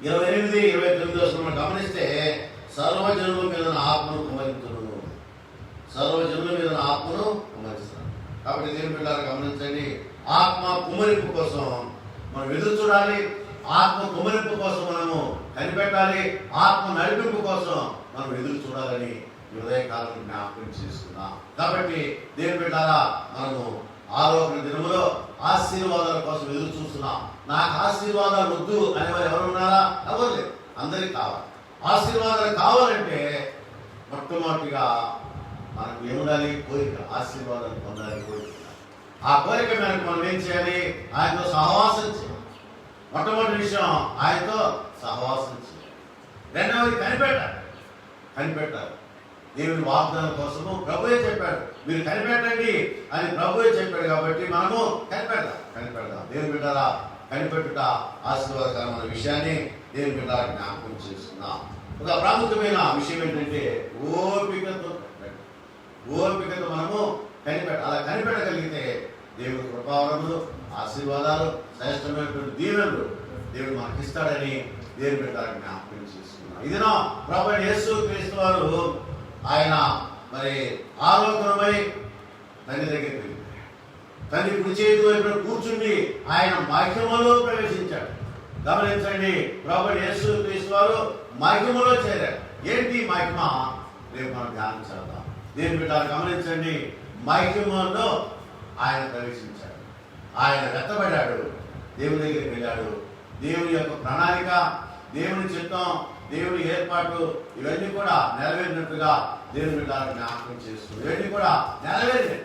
28-29 వచనం గమనిస్తే సర్వజనుల మీద ఆత్మను కుమ్మరిస్తున్నాను, సర్వజనుల మీద ఆత్మను కుమ్మరిస్తున్నాను. కాబట్టి దేవుని బిడ్డలు గమనించండి, ఆత్మ కుమ్మరింపు కోసం మనం ఎదురు చూడాలి. ఆత్మ కుమరింపు కోసం మనము కనిపెట్టాలి. ఆత్మ నడిపింపు కోసం మనం ఎదురు చూడాలని హృదయకాలం జ్ఞాపకం చేసుకున్నాం. కాబట్టి దేవుని బిడ్డలారా, మనము ఆరోగ్య దినములో ఆశీర్వాదాల కోసం ఎదురు చూస్తున్నాం. నాకు ఆశీర్వాదాలు వద్దు అనేవారు ఎవరు ఉన్నారా? ఎవరు లేదు. అందరికీ కావాలి. ఆశీర్వాదాలు కావాలంటే మొట్టమొదటిగా మనకు ఏముండాలి? కోరిక. ఆశీర్వాదాలు పొందాలి, కోరిక. ఆ కోరిక మేరకు మనం ఏం చేయాలి? ఆయనతో సహవాసం చేయాలి. మొట్టమొదటి విషయం ఆయనతో సహవాసం చేయాలి. రెండవది కనిపెట్టాలి. దేవుని వాగ్దానం కోసము ప్రభువే చెప్పాడు, మీరు కనిపెట్టండి అని ప్రభువే చెప్పాడు. కాబట్టి మనము కనిపెడదాం. దేవుని బిడ్డలా, కనిపెట్టుట ఆశీర్వాదకరమైన విషయాన్ని దేవుని బిడ్డ జ్ఞాపకం చేసుకున్నాం. ఒక ప్రాముఖ్యమైన విషయం ఏంటంటే ఓపికతో మనము అలా కనిపెట్టగలిగితే దేవుని కృపావరములు, ఆశీర్వాదాలు, శ్రేష్టమైనటువంటి దీవెనలు దేవుడు మనకి ఇస్తాడని దేవుని బిడ్డ జ్ఞాపకం చేసుకున్నాం. ఇదినా ప్రభువైన యేసు క్రీస్తు వారు ఆయన మరి ఆరోగ్యమై తండ్రి దగ్గరికి వెళ్ళి తండ్రి కుడి చేతి వైపు కూర్చుండి ఆయన మహిమలో ప్రవేశించాడు. గమనించండి, ప్రభువైన యేసు క్రీస్తు వారు మహిమలో చేరారు. ఏంటి మహిమ? రేపు మనం ధ్యానం చేద్దాం. దేవుని బిడ్డలు గమనించండి, మహిమలో ఆయన ప్రవేశించాడు. ఆయన వెత్తబడ్డాడు, దేవుని దగ్గరికి వెళ్ళాడు. దేవుని యొక్క ప్రణాళిక, దేవుని చిత్తం, దేవుని ఏర్పాటు ఇవన్నీ కూడా నెరవేరినట్టుగా దేవుని బిడ్డలను జ్ఞాపకం చేస్తుంది. ఇవన్నీ కూడా నెరవేరింది.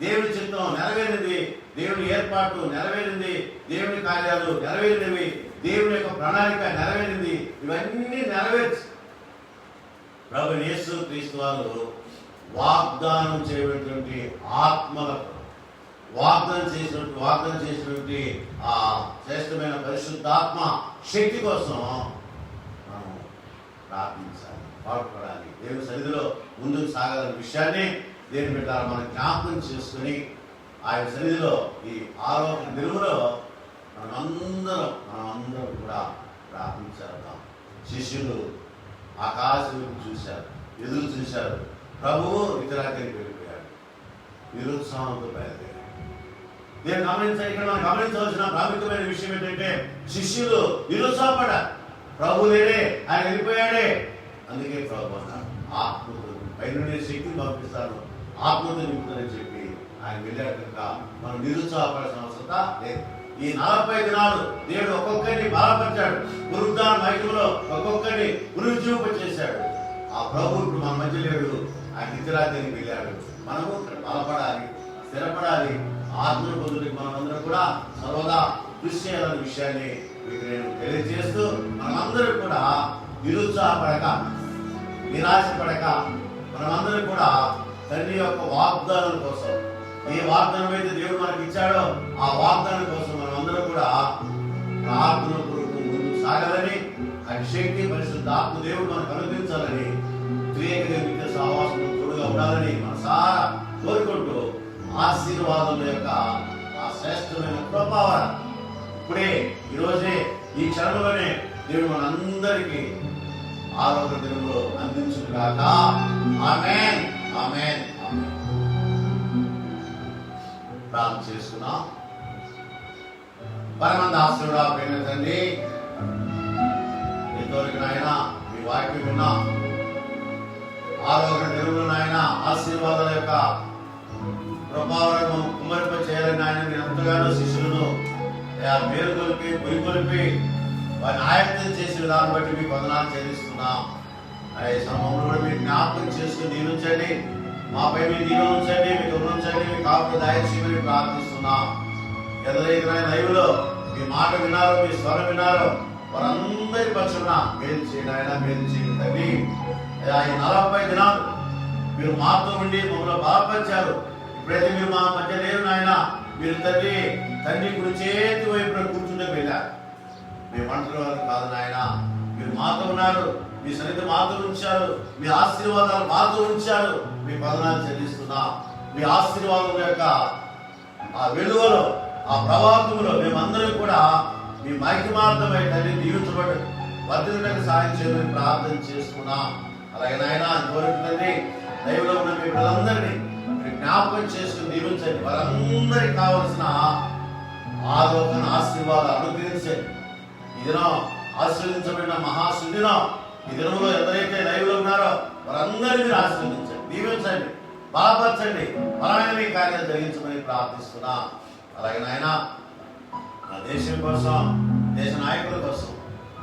దేవుని చిత్తం నెరవేరింది, దేవుని ఏర్పాటు నెరవేరింది, దేవుని కార్యాలు నెరవేరినవి, దేవుని యొక్క ప్రణాళిక నెరవేరింది. ఇవన్నీ నెరవేర్చి ప్రభువైన యేసు క్రీస్తు వారు వాగ్దానం చేయబడినటువంటి ఆత్మలకు వాగ్దానం చేసినటువంటి ఆ శ్రేష్టమైన పరిశుద్ధాత్మ శక్తి కోసం మనం ప్రార్థించాలి, పాటుపడాలి. దేవుని సన్నిధిలో ముందుకు సాగాలనే విషయాన్ని దేవుని బిడ్డ మనం జ్ఞాపకం చేసుకుని ఆయన సన్నిధిలో ఈ ఆరోగ్య దినములో మనమందరం కూడా ప్రార్థించాలి. శిష్యులు ఆకాశం చూశారు, ఎదురు చూశారు. ప్రభువు నిద్రాగ్నికి వెళ్ళిపోయాడు, నిరుత్సాహంతో బయలుదేరాడు. నేను మనం గమనించవలసిన ప్రాముఖ్యమైన విషయం ఏంటంటే శిష్యులు నిరుత్సాహపడ్డారు. ప్రభు లేడే, ఆయన వెళ్ళిపోయాడే. అందుకే ప్రభు అన్నాడు, ఆత్మతో పైనుండి శక్తిని పంపిస్తాను, ఆత్మతో నింపుతానని చెప్పి ఆయన వెళ్ళాడు. కనుక మనం నిరుత్సాహపడాల్సిన అవసరం లేదు. ఈ 40 దినాలు దేవుడు ఒక్కొక్కరిని బలపరిచాడు. పునరుద్ధాన మహిమలో ఒక్కొక్కరిని పునరుజ్జీవింప చేశాడు. ఆ ప్రభు ఇప్పుడు మన మధ్య లేడు, ఆయన నిత్యరాజ్యానికి వెళ్ళాడు. మనము బలపడాలి, స్థిరపడాలి. ఆత్మను పొందుటకు మనమందరం కూడా సర్వదా కృషి చేయాలనే విషయాన్ని మీకు నేను తెలియజేస్తూ మనమందరం కూడా నిరుత్సాహపడక, నిరాశపడక మనమందరం కూడా తండ్రి యొక్క వాగ్దానం కోసం, ఏ వాగ్దానం అయితే దేవుడు మనకి ఇచ్చాడో ఆ వాగ్దానం కోసం మనమందరం కూడా ప్రార్థన కొరకు ముందుకు సాగాలని, ఆ శక్తి పరిశుద్ధాత్మ దేవుడు మనకు అనుగ్రహించాలని, క్రియక సహవాసం తోడుగా ఉండాలని మనసారా కోరుకుంటూ ఆశీర్వాదం యొక్క ఆ శ్రేష్టమైన కృపావరం ఇప్పుడే ఈరోజే ఈ క్షణంలోనే దేవుడు మనందరికీ ఆరోగ్య దినంలో అందించుగాక. ఆమేన్, ఆమేన్, ఆమేన్. ప్రార్థన చేసుకున్నాం. పరమంద ఆశీర్వాద ప్రేమ తండ్రి, ఇంతవరకు నాయన మీ వాక్యం విన్నా, ఆరోగ్య దినంలో నాయన ఆశీర్వాదాల యొక్క ప్రభావాలను కుమ్మరింప చేయాలని ఆయన మీరు ఎంతగానో శిష్యులను మేలుకొలిపి పురికొలిపి వారిని ఆయత్తం చేసిన దాన్ని బట్టి మీకు వందనాలు చెల్లిస్తున్నాం. ఈ సమయంలో కూడా మీరు జ్ఞాపకం చేసుకుని దీవించండి, మాపై మీ దీవెన ఉంచండి, మీకు ఉంచండి, మీ కాపులు దయచేయమని ప్రార్థిస్తున్నాం. ఎదురైన లైవ్లో మీ మాట విన్నారు, మీ స్వరం విన్నారు, వారందరి పక్షున మేలు చేయండి. ఆయన మేలు చేయండి తండ్రి. ఈ 40 దినాలు మీరు మాతో ఉండి మమ్మల్ని బలపరిచారు. ఇప్పుడైతే మీరు మా మధ్య లేరు నాయన. మీరు తండ్రి కుడి చేతి వైపున కూర్చుంటే వెళ్ళారు. మీ ఒంటరి వారు కాదు నాయన, మీరు మాతో ఉన్నారు, మీ సన్నిధి మాతో ఉంచారు, మీ ఆశీర్వాదాలు మాతో ఉంచారు. మీ వందనాలు చెల్లిస్తున్నా. మీ ఆశీర్వాదం యొక్క ఆ వెలువలో, ఆ ప్రవాహంలో మేమందరం కూడా మీ మహిమార్థమై తండ్రి దీవించబడి వర్ధిల్లుటకు సాయం చేయమని ప్రార్థన చేసుకున్నాం. అలాగే నాయన కోరుకుందండి, దైవంలో ఉన్న మీ పిల్లలందరినీ మీరు జ్ఞాపకం చేసుకుని దీవించండి. వారందరికి కావలసిన ఆరోగ్య ఆశీర్వాదాలు అనుగ్రహించండి. ఈ దినం ఆశీర్వదించబడిన మహాశుద్ధినం ఈ దినంలో ఎవరైతే లైవ్లో ఉన్నారో వారందరినీ మీరు ఆశీర్వదించండి, దీవించండి, బలపరచండి, బలమైన మీ కార్యాలు జరిగించమని ప్రార్థిస్తున్నా. అలాగే నాయన మన దేశం కోసం, దేశ నాయకుల కోసం,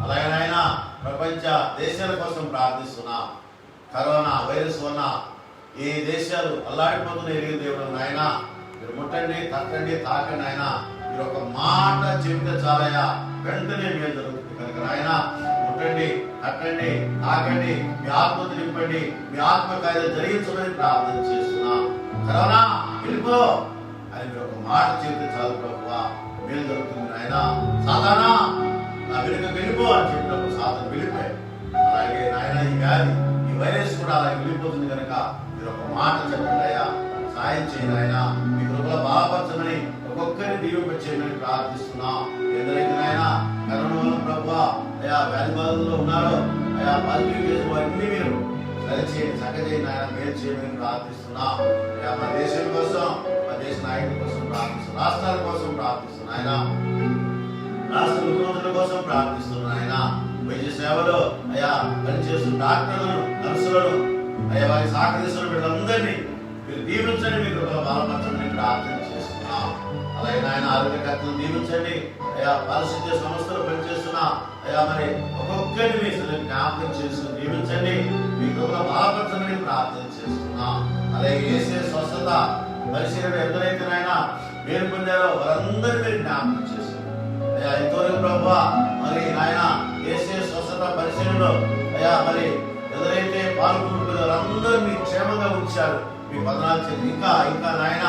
అలాగే నాయన ప్రపంచ దేశాల కోసం ప్రార్థిస్తున్నా. కరోనా వైరస్ వలన ఈ దేశాలు అల్లాడిపోతున్న ఎరిగిన దేవుడు నాయన మీరు ముట్టండి, తట్టండి, తాకండి. ఆయన మీరు ఒక మాట చెబితే చాలయ్యా, వెంటనే మీరు జరుగుతుంది కనుక నాయన ముట్టండి, తట్టండి, తాకండి, మీ ఆత్మతో నింపండి, మీ ఆత్మ కార్యాలు జరిగించమని ప్రార్థన చేస్తున్నా. కరోనా వెళ్ళిపో అని మీరు ఒక మాట చెబితే చాలు ప్రభువా, మేలు జరుగుతుంది. నాయన సాధారణ నా వెనుక వెళ్ళిపో అని చెప్పినప్పుడు సాధన వెళ్ళిపోయాయి. అలాగే నాయన ఈ వ్యాధి, ఈ వైరస్ కూడా అలాగే వెళ్ళిపోతుంది కనుక మీరు ఒక మాట చెప్పండి అయ్యా, సాయం చేయండి. ఆయన మీ కృపలో బలపరచమని ఒక్కొక్కరిని దీవింపచేయమని ప్రార్థిస్తున్నాం. ఎందరైతే నాయన కరోనా వల్ల ప్రభువా అయా వ్యాధి బాధల్లో ఉన్నారో అయా పాజిటివ్ కేసులు అన్ని మీరు సరిచేయండి, చక్కచేయండి. ఆయన మేలు చేయమని ప్రార్థిస్తున్నాం. అయా మన దేశం కోసం, మన దేశ నాయకుల కోసం ప్రార్థిస్తున్నాం, రాష్ట్రాల కోసం ప్రార్థిస్తున్నాం. ఆయన రాష్ట్ర ముఖ్యమంత్రుల కోసం ప్రార్థిస్తున్నాం. ఆయన వైద్య సేవలో అయా పనిచేస్తున్న డాక్టర్లను, నర్సులను, అయ్యా వారి సహకరిస్తున్న వీళ్ళందరినీ మీరు దీవించండి, మీ కృపలో బలపరచమని ప్రార్థన చేస్తున్నాం. అలాగే ఆయన ఆరోగ్యకర్తలు దీవించండి. అయ్యా పారిశుద్ధ్య సంస్థలు పనిచేస్తున్నా అయ్యా మరి ఒక్కొక్కరిని మీ జ్ఞాపకం చేసుకుని దీవించండి, మీ కృపలో బలపరచమని ప్రార్థన చేస్తున్నాం. అలాగే ఏసే స్వస్థత పరిశీలన ఎందరైతే నాయన పేరు పొందారో వారందరినీ మీరు జ్ఞాపకం చేస్తున్నారు. అయ్యా ఇంతవరకు ప్రభువా మరి ఆయన ఏసే స్వస్థత పరిశీలనలో అయ్యా మరి ఎవరైతే పాల్గొంటున్నారో వారందరినీ క్షేమంగా ఉంచారు, మీ పదనాలు చేయండి. ఇంకా ఇంకా నాయన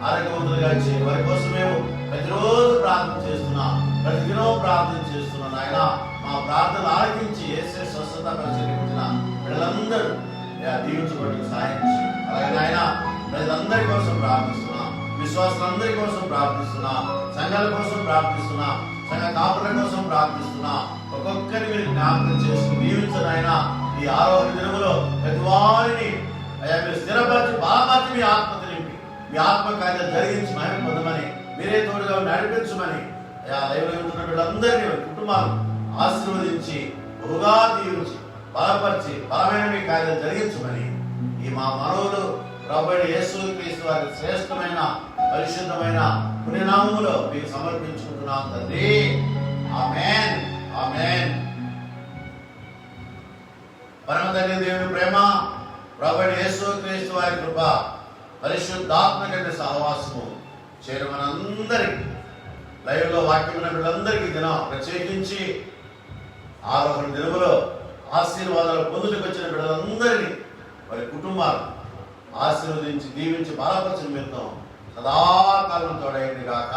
ఆరోగ్యవంతులుగా చేయండి. వారి కోసం మేము ప్రతిరోజు ప్రార్థన చేస్తున్నాం, ప్రతిదినం ప్రార్థన చేస్తున్నాం. నాయన మా ప్రార్థన ఆలకించి ఏసే స్వస్థత పరిశీలించిన వీళ్ళందరూ దీవించబడి సాయం చేయండి. అలాగే నాయన ప్రజలందరి కోసం ప్రార్థిస్తున్నాం, విశ్వాసులందరి కోసం ప్రార్థిస్తున్నా, సంఘాల కోసం ప్రార్థిస్తున్నా, సంఘ కాపుల కోసం ప్రార్థిస్తున్నా. ఒక్కొక్కరిని మీరు జ్ఞాపకం చేసుకుని దీవించండి. ఆయన ఈ ఆరోగ్య దినములో ప్రతి వారిని అయ్యా మీరు స్థిరపరిచి బలపరిచి మీ ఆత్మతో నింపి మీ ఆత్మ కార్యాలు జరిగించి మహిమ పొందమని, మీరే తోడుగా నడిపించమని అయ్యా లైవ్లో ఉంటున్న వీళ్ళందరినీ కుటుంబాలు ఆశీర్వదించి బహుగా దీవించి బలపరిచి బలమైన మీ కార్యాలు జరిగించమని ఈ మా మనవులు ప్రభువైన యేసుక్రీస్తు వారి శ్రేష్టమైన పరిశుద్ధమైన పుణ్యనామములో మీకు సమర్పించుకుంటున్నాం తండ్రి. ఆమేన్, ఆమేన్. పరమ తండ్రి దేవుని ప్రేమ, ప్రభువైన యేసుక్రీస్తు వారి కృప, పరిశుద్ధాత్మ కంటే సహవాసము చేరు మనందరికీ లైవ్ లో వాక్యమైన వీళ్ళందరికీ దినం ప్రత్యేకించి ఆరోహణ దినములో ఆశీర్వాదాలు పొందుటకు వచ్చిన వీళ్ళందరినీ వారి కుటుంబాలు ఆశీర్వదించి దీవించి బలపరచిన మిత్తం సదాకాలం తోడైంది గాక.